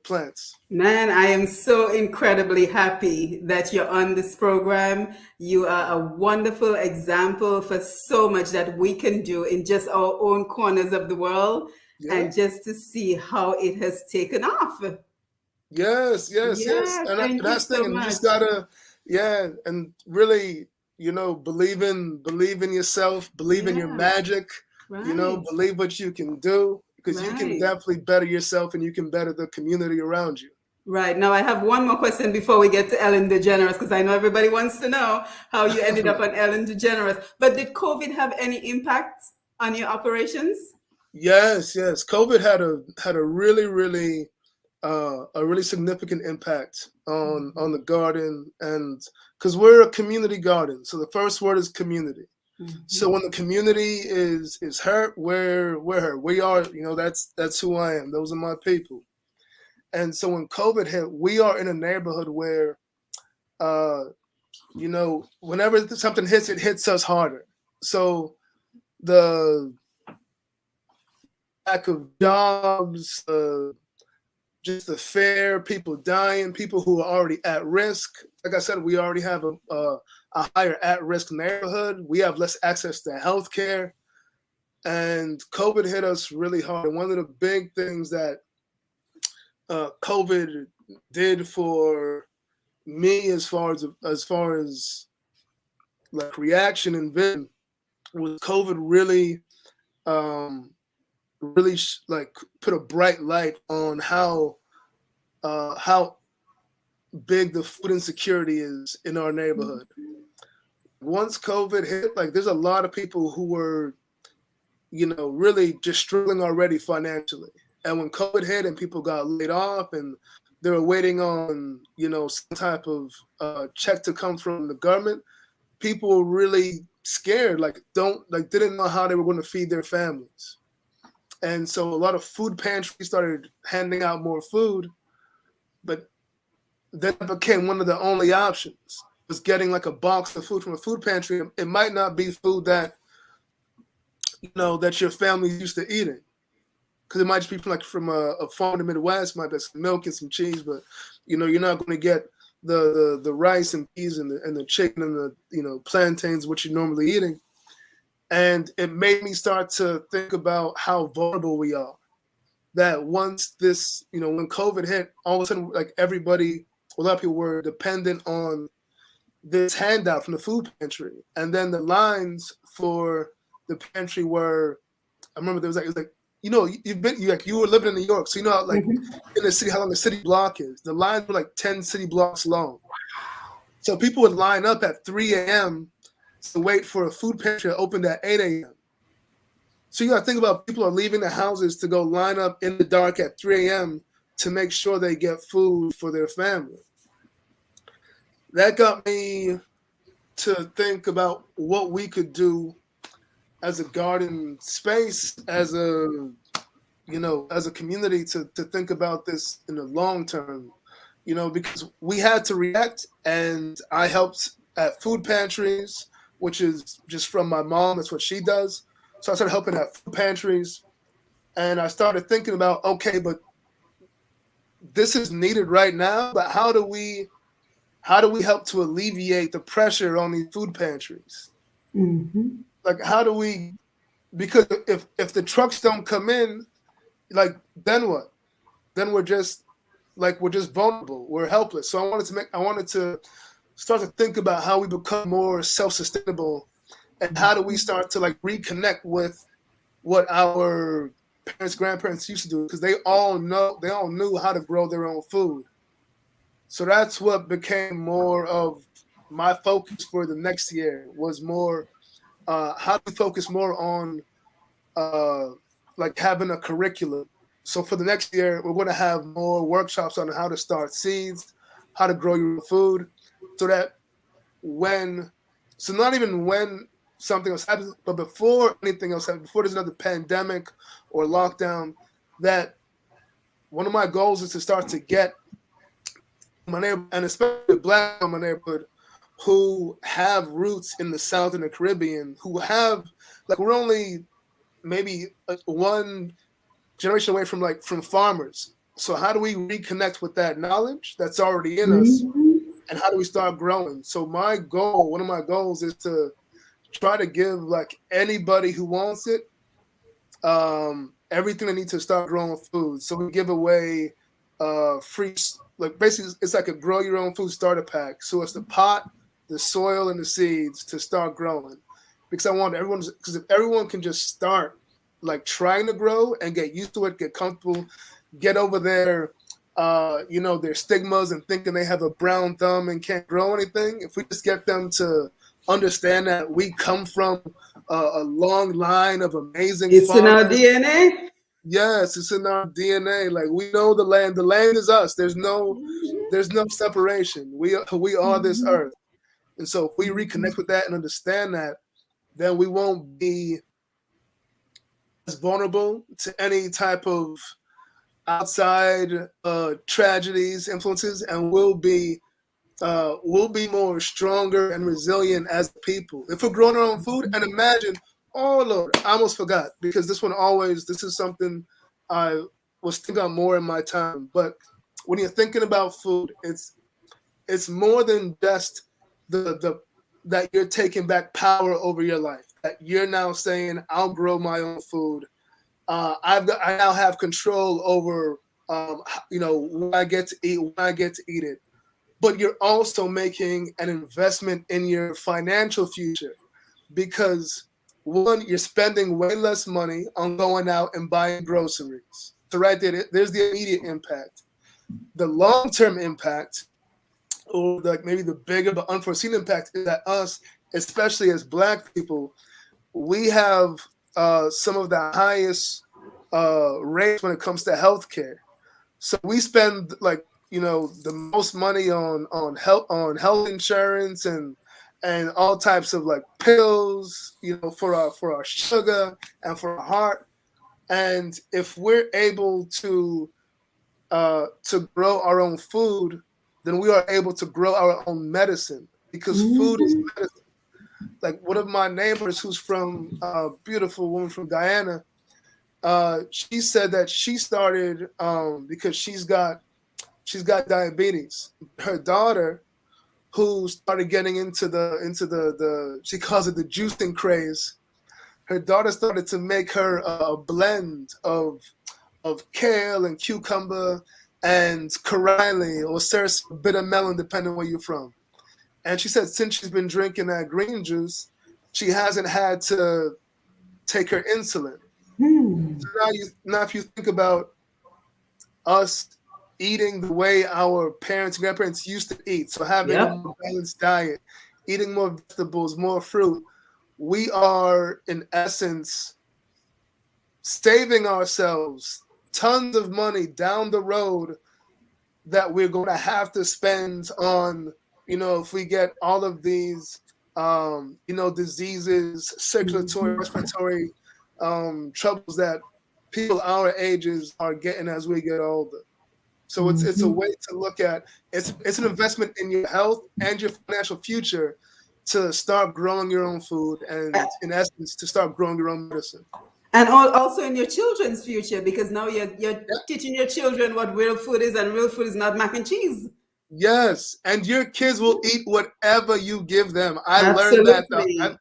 plants. Man, I am so incredibly happy that you're on this program. You are a wonderful example for so much that we can do in just our own corners of the world, Yeah. and just to see how it has taken off. Yes, yes, yes. Yeah, And thank you that's the thing. so And you much. just gotta, yeah, and really, believe in yourself, believe in your Yeah, magic, right, believe what you can do, because you can right. definitely better yourself and you can better the community around you. Right. Now, I have one more question before we get to Ellen DeGeneres, because I know everybody wants to know how you ended up on Ellen DeGeneres. But did COVID have any impact on your operations? Yes, yes. COVID had a really significant impact on the garden, and because we're a community garden, so the first word is community. So Mhm. when the community is hurt, we're hurt. We are, that's who I am. Those are my people. And so when COVID hit, we are in a neighborhood where, uh, whenever something hits, it hits us harder. So the lack of jobs, just the fear, people dying, people who are already at risk. Like I said, we already have a higher at risk neighborhood. We have less access to healthcare, and COVID hit us really hard. And one of the big things that COVID did for me, as far as like reaction and vision, was COVID um, really like put a bright light on how big the food insecurity is in our neighborhood. Once COVID hit, like there's a lot of people who were, really just struggling already financially. And when COVID hit and people got laid off and they were waiting on, some type of check to come from the government, people were really scared, didn't know how they were going to feed their families. And so a lot of food pantries started handing out more food, but that became one of the only options was getting like a box of food from a food pantry. It might not be food that your family's used to eating, because it might just be from a farm in the Midwest, might be some milk and some cheese, but you're not going to get the rice and peas and the chicken and the plantains, which you're normally eating. And it made me start to think about how vulnerable we are. That once when COVID hit, all of a sudden, like everybody, a lot of people were dependent on this handout from the food pantry, and then the lines for the pantry were. I remember there was like, it was like, you were living in New York, so you know how, like Mhm. in the city, how long a city block is. The lines were like 10 city blocks long, so people would line up at 3 a.m. to wait for a food pantry that opened at 8 a.m. So you got to think about people are leaving their houses to go line up in the dark at 3 a.m. to make sure they get food for their family. That got me to think about what we could do as a garden space, as a community, to think about this in the long term, because we had to react, and I helped at food pantries, which is just from my mom. That's what she does. So I started helping at food pantries, and I started thinking about, okay, but this is needed right now, but how do we help to alleviate the pressure on these food pantries? Mhm. Like, how do we, because if the trucks don't come in, like, then what? Then we're just vulnerable. We're helpless. So I wanted to start to think about how we become more self-sustainable, and how do we start to like reconnect with what our parents, grandparents used to do, because they all knew how to grow their own food. So that's what became more of my focus for the next year, was more how do we focus more on uh, like having a curriculum. So for the next year, we're going to have more workshops on how to start seeds, how to grow your food, so that when, so not even when something else happens, but before anything else happens, before there's another pandemic or lockdown, that one of my goals is to start to get my neighborhood, and especially the black in my neighborhood, who have roots in the South and the Caribbean, who have like we're only maybe one generation away from from farmers. So how do we reconnect with that knowledge that's already in us, Mhm. and how do we start growing? So my goal, one of my goals, is to try to give like anybody who wants it everything they need to start growing food. So we give away free, like basically it's like a grow your own food starter pack. So it's the pot, the soil, and the seeds to start growing. Because I want everyone, because if everyone can just start like trying to grow and get used to it, get comfortable, get over their stigmas and thinking they have a brown thumb and can't grow anything. If we just get them to understand that we come from a long line of amazing It's in our farmers. DNA. Yes, it's in our DNA. Like we know the land. The land is us. There's no separation. We are this Mhm. earth. And so if we reconnect with that and understand that, then we won't be as vulnerable to any type of outside tragedies, influences, and we'll be more stronger and resilient as a people. If we're growing our own food, and imagine, oh Lord, I almost forgot because this is something I was thinking about more in my time. But when you're thinking about food, it's more than just the that you're taking back power over your life. That you're now saying, I'll grow my own food. I now have control over what I get to eat, when I get to eat it, but you're also making an investment in your financial future because one, you're spending way less money on going out and buying groceries. So right there's the immediate impact. The long-term impact, or like maybe the bigger but unforeseen impact, is that us, especially as Black people, we have some of the highest rates when it comes to healthcare. So we spend the most money on health insurance and all types of like pills, for our sugar and for our heart. And if we're able to grow our own food, then we are able to grow our own medicine because food is Mhm. medicine. Like one of my neighbors, who's from a beautiful woman from Guyana, she said that she started because she's got diabetes. Her daughter, who started getting into the she calls it the juicing craze. Her daughter started to make her a blend of kale and cucumber and corylli or bitter melon, depending where you're from. And she said since she's been drinking that green juice, she hasn't had to take her insulin. Hmm. So now if you think about us eating the way our parents and grandparents used to eat, so having a Yep. more balanced diet, eating more vegetables, more fruit, we are in essence saving ourselves tons of money down the road that we're going to have to spend on, if we get all of these, diseases, circulatory, Mhm. respiratory troubles that people our ages are getting as we get older. So it's a Mhm. way to look at it's an investment in your health and your financial future to start growing your own food and in essence to start growing your own medicine. And also in your children's future, because now you're Yeah. teaching your children what real food is, and real food is not mac and cheese. Yes, and your kids will eat whatever you give them. I learned that. Absolutely.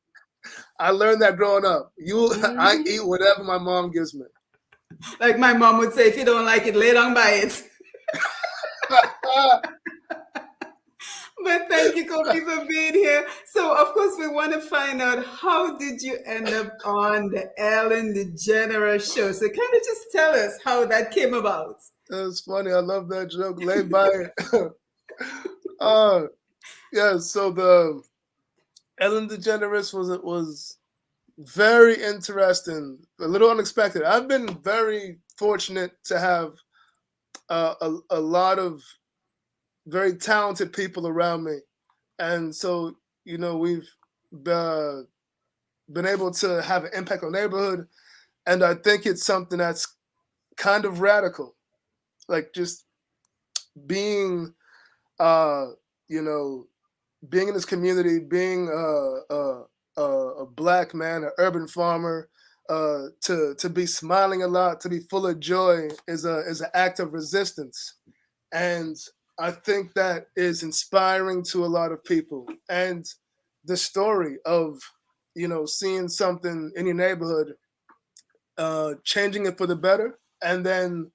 I learned that growing up. I Mhm. eat whatever my mom gives me. Like my mom would say, if you don't like it, lay down by it. But thank you, Kofi, for being here. So, of course, we want to find out, how did you end up on the Ellen DeGeneres show? So, kind of just tell us how that came about. It's funny. I love that joke. Lay by it. uh, yeah. So the Ellen DeGeneres was very interesting, a little unexpected. I've been very fortunate to have a lot of very talented people around me, and so we've uh, been able to have an impact on the neighborhood, and I think it's something that's kind of radical, like just being, uh, you know, being in this community, being a black man, an urban farmer, to be smiling a lot, to be full of joy is an act of resistance, and I think that is inspiring to a lot of people. And the story of seeing something in your neighborhood, changing it for the better, and then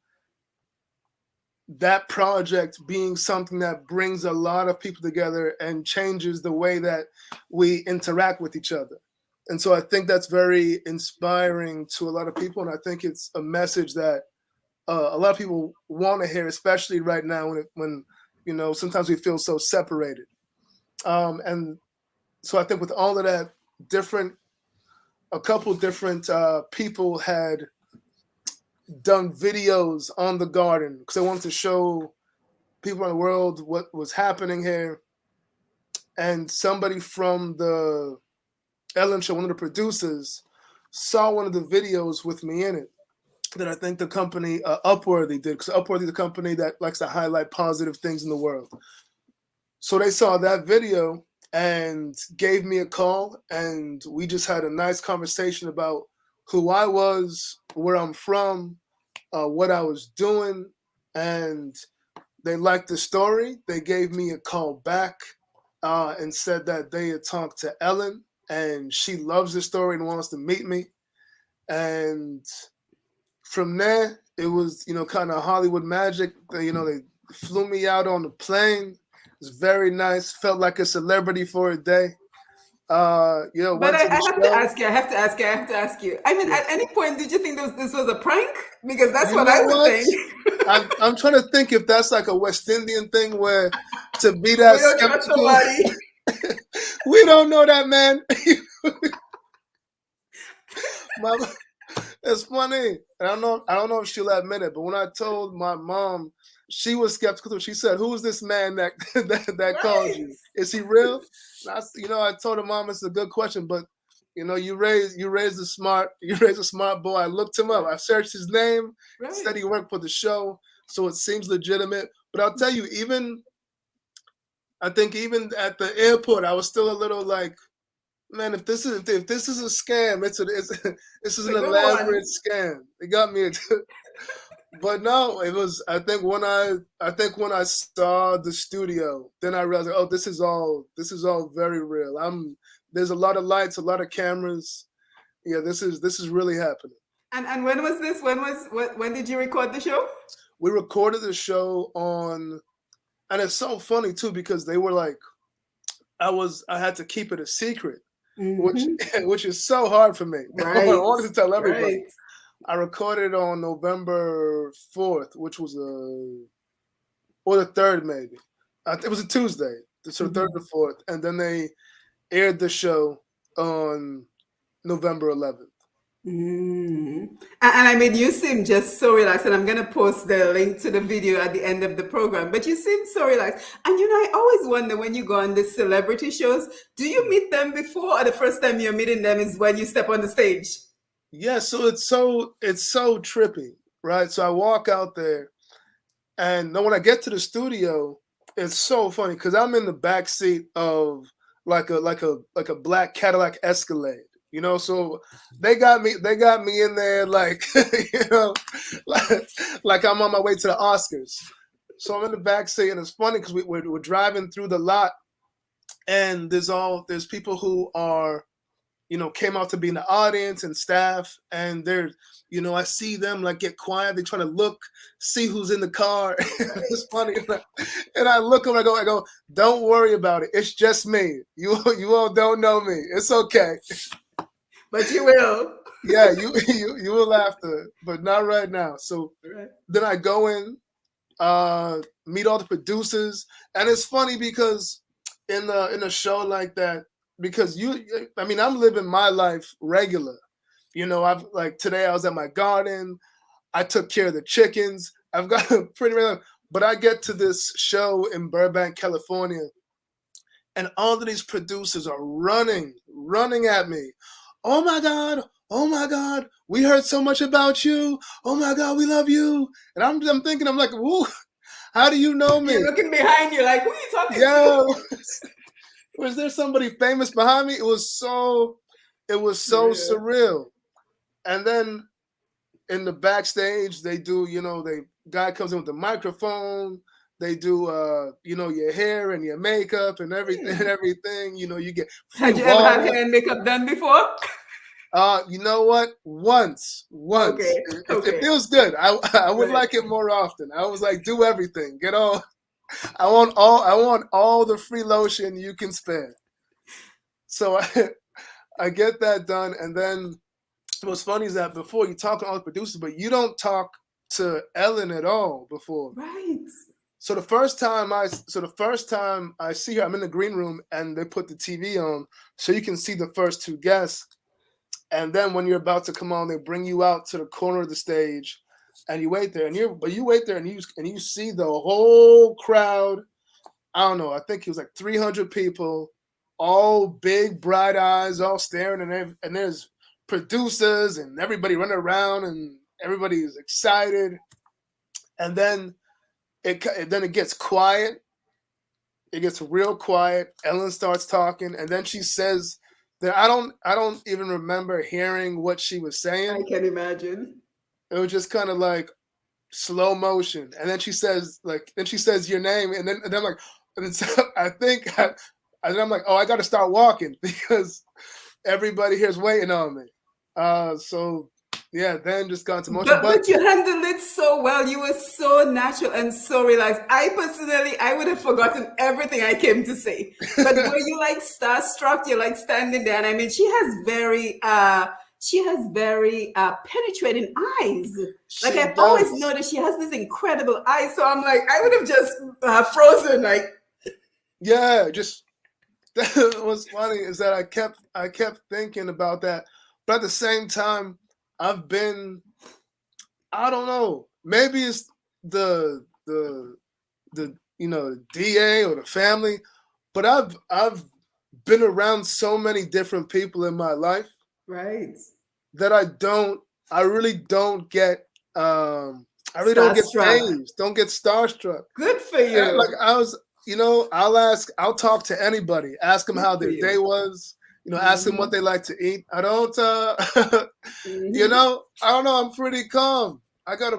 that project being something that brings a lot of people together and changes the way that we interact with each other. And so I think that's very inspiring to a lot of people. And I think it's a message that a lot of people want to hear, especially right now when sometimes we feel so separated. And so I think with all of that, a couple different people had done videos on the garden because I wanted to show people in the world what was happening here. And somebody from the Ellen Show, one of the producers, saw one of the videos with me in it that I think the company Upworthy did, because Upworthy is a company that likes to highlight positive things in the world. So they saw that video and gave me a call, and we just had a nice conversation about who I was, where I'm from, what I was doing, and they liked the story. They gave me a call back and said that they had talked to Ellen, and she loves the story and wants to meet me. And from there, it was kind of Hollywood magic. They flew me out on the plane. It was very nice. Felt like a celebrity for a day. But went I to the have to show. ask you. I have to ask you. I mean, Yeah. at any point, did you think this was a prank? Because that's You what know I would what? think. I'm trying to think if that's like a West Indian thing where to be We that don't trust skeptical. somebody. We don't know that, man. It's funny. I don't know if she'll admit it, but when I told my mom, she was skeptical. She said, "Who's this man that that called you? Is he real?" And I told her, "Mom, it's a good question, but you raised a smart boy." I looked him up. I searched his name. Right. Said he worked for the show, so it seems legitimate. But I'll tell you, I think even at the airport, I was still a little like, man, if this is a scam, this is an elaborate scam. It got me. But no, it was. I think when I saw the studio, then I realized, oh, this is all very real. There's a lot of lights, a lot of cameras. Yeah, this is really happening. And when was this? When did you record the show? We recorded the show on, and it's so funny too because they were like, I had to keep it a secret. Mm-hmm. Which is so hard for me. Right. I wanted to tell everybody. Right. I recorded on November 4th, which was or the 3rd maybe. It was a Tuesday, so the 3rd or 4th, and then they aired the show on November 11th. And I mean, you seem just so relaxed, and I'm going to post the link to the video at the end of the program, but you seem so relaxed. And I always wonder when you go on these celebrity shows, do you meet them before, or the first time you're meeting them is when you step on the stage? Yeah, so it's so trippy, right? So I walk out there, and then when I get to the studio, it's so funny because I'm in the back seat of like a black Cadillac Escalade. So they got me in there like like I'm on my way to the Oscars. So I'm in the back seat, and it's funny because we're driving through the lot, and there's people who are came out to be in the audience and staff, and they're I see them like get quiet. They trying to see who's in the car. It's funny, and I look and I go, don't worry about it. It's just me. You all don't know me. It's okay. But you will. Yeah, you will after, but not right now. So then I go in, meet all the producers, and it's funny because in a show like that, because I'm living my life regular. I've like today I was at my garden, I took care of the chickens. I've got a pretty regular, but I get to this show in Burbank, California, and all of these producers are running at me. Oh my God, we heard so much about you. Oh my God, we love you. And I'm thinking, I'm like, woo, how do you know me? You're looking behind you like, who are you talking to? was there somebody famous behind me? It was so surreal. And then in the backstage, they do, they guy comes in with the microphone. They do, your hair and your makeup and everything. You get free Had you ever had water. hair and makeup done before? You know what? Once. Okay. It feels good. I would Right. like it more often. I was like, do everything. Get all. I want all the free lotion you can spare. So I get that done, and then what's funny is that before you talk to all the producers, but you don't talk to Ellen at all before. Right. So the first time I see her, I'm in the green room and they put the TV on so you can see the first two guests. And then when you're about to come on, they bring you out to the corner of the stage and you wait there you wait there and you see the whole crowd. I don't know, I think it was like 300 people, all big bright eyes, all staring, and there's producers and everybody running around and everybody's excited. And then it gets quiet. It gets real quiet. Ellen starts talking, and then she says that I don't even remember hearing what she was I saying. can imagine. It was just kind of like slow motion, and then she says your name, and then I'm like, and so and then I'm like, oh, I got to start walking because everybody here's waiting on me. So yeah, then just got into motion. But you handled it so well. You were so natural and so relaxed. I personally, I would have forgotten everything I came to say. But were you like starstruck? You're like standing there, and I mean, she has very penetrating eyes. Like I've always noticed, she has this incredible eyes. So I'm like, I would have just frozen. Like, yeah, just what's funny is that I kept thinking about that, but at the same time, I don't know, maybe it's the DA or the family, but I've been around so many different people in my life, right, that I really don't get don't get phased, don't get starstruck. Good for you. And like I'll talk to anybody, ask them how their day was, ask them what they like to eat. I don't, I don't know. I'm pretty calm. I got a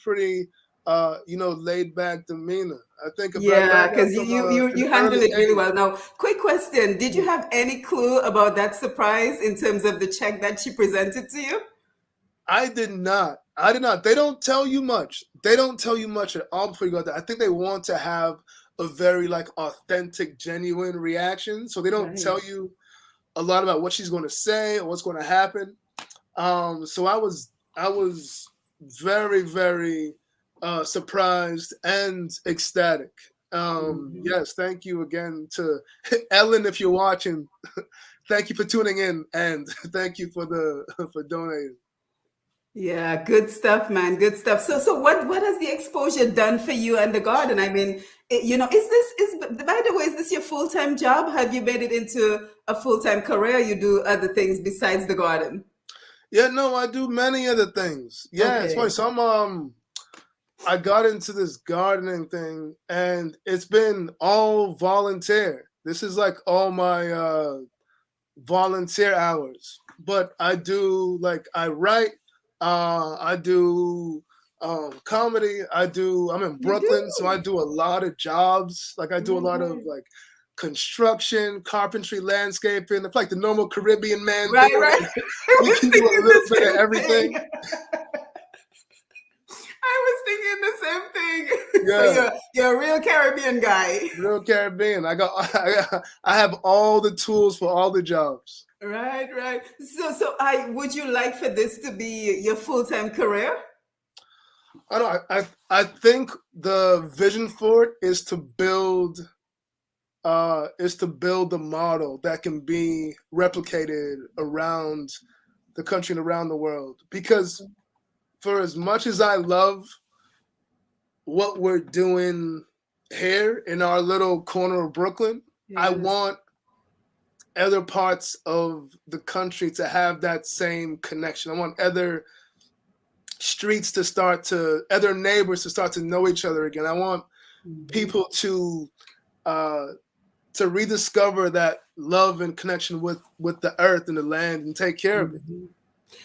pretty laid back demeanor. I think about because you handle it really well. Now, quick question: did you have any clue about that surprise in terms of the check that she presented to you? I did not. They don't tell you much. They don't tell you much at all before you go there. I think they want to have a very authentic, genuine reaction. So they don't tell you a lot about what she's going to say or what's going to happen. So I was very, very surprised and ecstatic. Yes, thank you again to Ellen if you're watching. Thank you for tuning in, and thank you for donating. Yeah, good stuff, man. Good stuff. So what has the exposure done for you and the garden? I mean, is by the way, is this your full-time job? Have you made it into a full-time career? You do other things besides the garden? Yeah, no, I do many other things. Yeah, It's funny. So I got into this gardening thing, and it's been all volunteer. This is like all my volunteer hours. But I do I write. I do comedy. I'm in Brooklyn, so I do a lot of jobs. I do a lot of construction, carpentry, landscaping. It's like the normal Caribbean man. Right. We can do a little bit of everything. I was thinking the same thing. Yeah. So you're a real Caribbean guy. Real Caribbean. I have all the tools for all the jobs. Right. So would you like for this to be your full-time career? I think the vision for it is to build the model that can be replicated around the country and around the world. Because for as much as I love what we're doing here in our little corner of Brooklyn, I want other parts of the country to have that same connection. I want other streets other neighbors to start to know each other again. I want people to to rediscover that love and connection with the earth and the land and take care of it.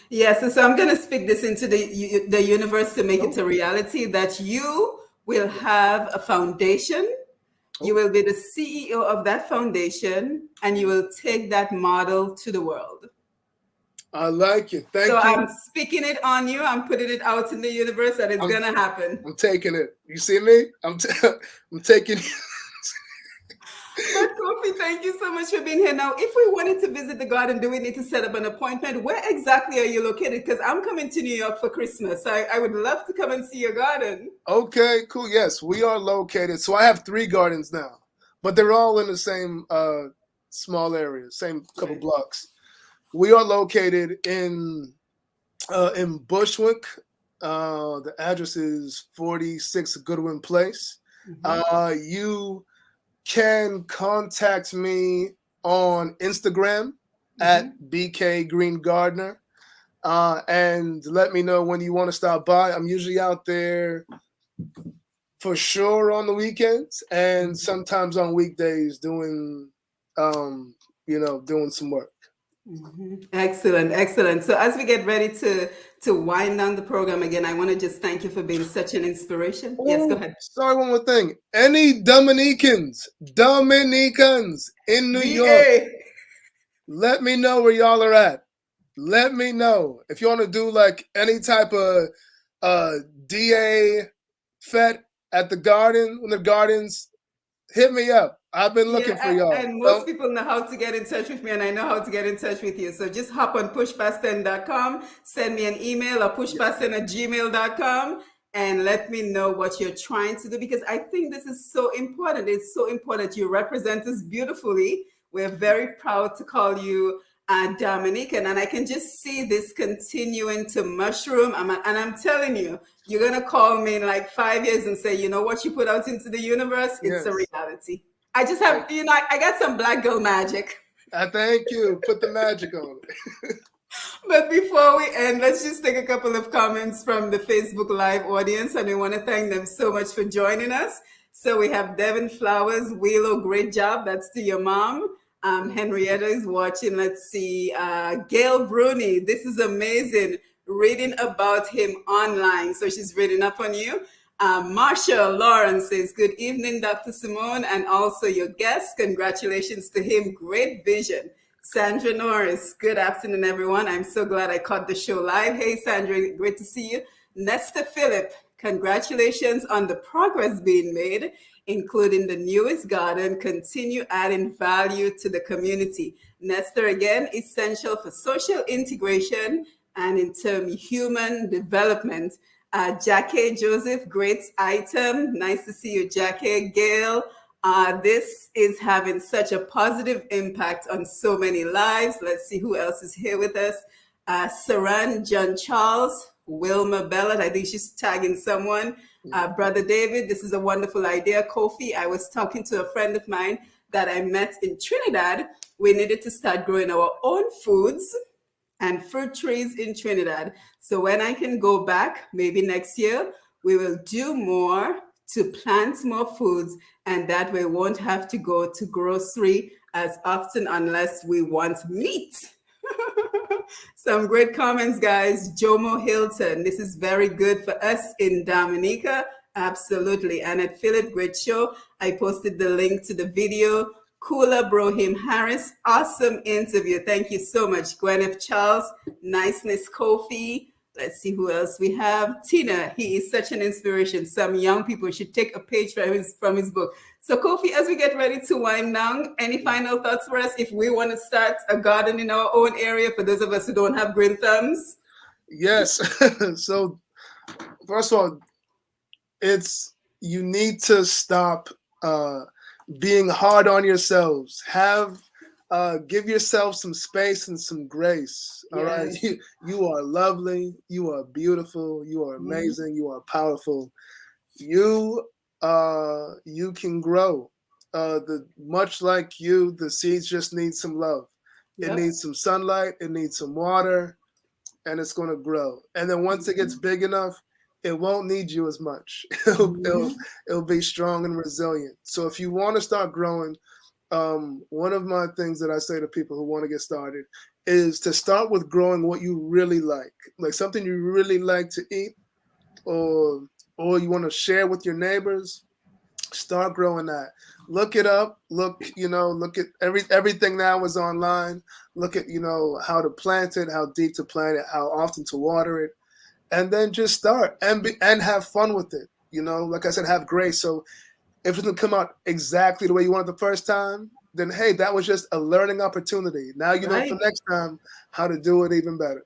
Yes, and so I'm going to speak this into the universe to make it a Oh. reality that you will have a foundation. You will be the CEO of that foundation, and you will take that model to the world. I like it. Thank So you. I'm speaking it on you. I'm putting it out in the universe, and it's going to happen. I'm taking it. You see me? I'm taking it. But Kofi, thank you so much for being here. Now, if we wanted to visit the garden, do we need to set up an appointment? Where exactly are you located? Because I'm coming to New York for Christmas. So I would love to come and see your garden. Okay, cool. Yes, we are located. So I have 3 gardens now, but they're all in the same small area, same couple blocks. We are located in Bushwick. The address is 46 Goodwin Place. You can contact me on Instagram at BK Green Gardener, and let me know when you want to stop by. I'm usually out there for sure on the weekends and sometimes on weekdays doing some work. Excellent, excellent. So as we get ready to wind down the program again, I want to just thank you for being such an inspiration. Yes, go ahead. Sorry, one more thing. Any Dominicans in New York, let me know where y'all are at. Let me know if you want to do like any type of DA fet at the garden, when the gardens, hit me up. I've been looking for y'all. And most people know how to get in touch with me, and I know how to get in touch with you. So just hop on pushpast10.com, send me an email or pushpast10@gmail.com, and let me know what you're trying to do, because I think this is so important. It's so important. You represent us beautifully. We're very proud to call you Dominican, and I can just see this continuing to mushroom. And I'm telling you, you're going to call me in like 5 years and say, you know what you put out into the universe? It's a reality. I just have, I got some black girl magic. Thank you. Put the magic on it. But before we end, let's just take a couple of comments from the Facebook Live audience, and we want to thank them so much for joining us. So we have Devin Flowers, Willow, great job. That's to your mom. Henrietta is watching. Let's see. Gail Bruni, this is amazing. Reading about him online. So she's reading up on you. Marsha Lawrence says, good evening, Dr. Simone, and also your guest. Congratulations to him. Great vision. Sandra Norris, good afternoon, everyone. I'm so glad I caught the show live. Hey, Sandra, great to see you. Nesta Phillip, congratulations on the progress being made, including the newest garden. Continue adding value to the community. Nesta, again, essential for social integration and in terms of human development. Jackie Joseph, great item. Nice to see you, Jackie. Gail, this is having such a positive impact on so many lives. Let's see who else is here with us. Saran, John Charles, Wilma Bellot, I think she's tagging someone. Brother David, this is a wonderful idea. Kofi, I was talking to a friend of mine that I met in Trinidad. We needed to start growing our own foods and fruit trees in Trinidad. So when I can go back, maybe next year, we will do more to plant more foods, and that way won't have to go to grocery as often unless we want meat. Some great comments, guys. Jomo Hilton, this is very good for us in Dominica. Absolutely. Annette Phillip, great show. I posted the link to the video. Kula Brohim Harris, awesome interview. Thank you so much. Gwyneth Charles, niceness Kofi. Let's see who else we have. Tina, he is such an inspiration. Some young people should take a page from his book. So Kofi, as we get ready to wind down, any final thoughts for us if we want to start a garden in our own area for those of us who don't have green thumbs? Yes. So first of all, you need to stop being hard on yourselves. Give yourself some space and some grace. All right. You are lovely. You are beautiful. You are amazing. You are powerful. You can grow. Much like you, the seeds just need some love. It needs some sunlight. It needs some water, and it's going to grow. And then once it gets big enough, it won't need you as much. It'll be strong and resilient. So if you want to start growing, one of my things that I say to people who want to get started is to start with growing what you really like something you really like to eat, or you want to share with your neighbors. Start growing that. Look it up. Look at everything now is online. Look at how to plant it, how deep to plant it, how often to water it, and then just start and have fun with it. Like I said, have grace. So if it doesn't come out exactly the way you wanted the first time, then hey, that was just a learning opportunity. Now you know for next time how to do it even better.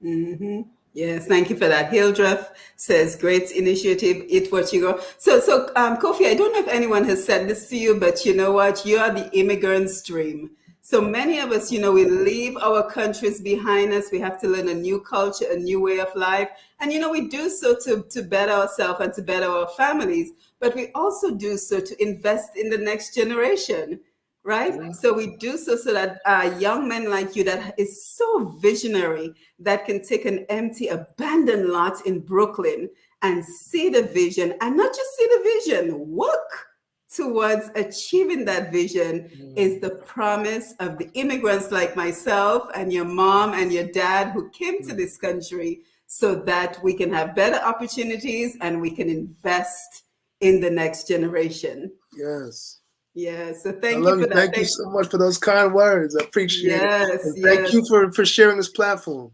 Mm-hmm. Yes, thank you for that. Hildreth says, great initiative, eat what you go. So, Kofi, I don't know if anyone has said this to you, but you know what? You are the immigrant's dream. So many of us, we leave our countries behind us. We have to learn a new culture, a new way of life. And, we do so to better ourselves and to better our families. But we also do so to invest in the next generation. Right? Yeah. So we do so that young men like you that is so visionary that can take an empty, abandoned lot in Brooklyn and see the vision, and not just see the vision, work towards achieving that vision is the promise of the immigrants like myself and your mom and your dad who came to this country so that we can have better opportunities and we can invest in the next generation. Yes. Yeah, so thank you for that. Thank you so much for those kind words. I appreciate it. And thank you for sharing this platform.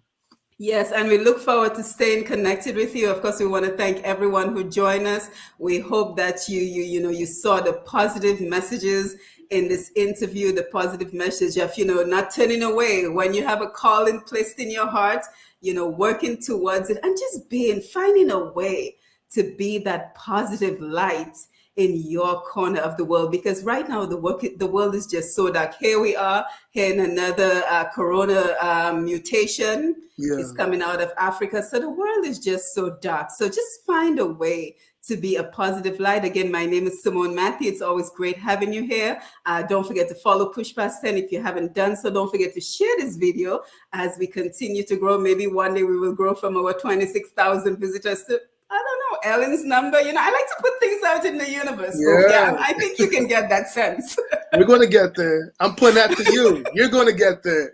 Yes, and we look forward to staying connected with you. Of course, we want to thank everyone who joined us. We hope that you saw the positive messages in this interview, the positive message of, not turning away when you have a calling placed in your heart, working towards it and just finding a way to be that positive light in your corner of the world, because right now the world is just so dark. Here we are, here in another corona mutation is coming out of Africa. So the world is just so dark. So just find a way to be a positive light. Again, my name is Simone Matthew. It's always great having you here. Don't forget to follow Push Past 10 if you haven't done so. Don't forget to share this video as we continue to grow. Maybe one day we will grow from our 26,000 visitors to, I don't know, Ellen's number. I like to put things out in the universe. Yeah, I think you can get that sense. We're going to get there. I'm putting that to you. You're going to get there.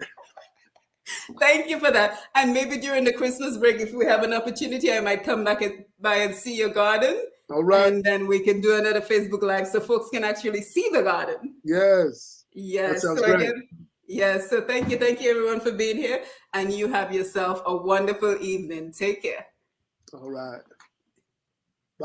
Thank you for that. And maybe during the Christmas break, if we have an opportunity, I might come back by and see your garden. All right. And then we can do another Facebook Live so folks can actually see the garden. Yes. Yes. That sounds great. Yes. So thank you everyone for being here. And you have yourself a wonderful evening. Take care. All right.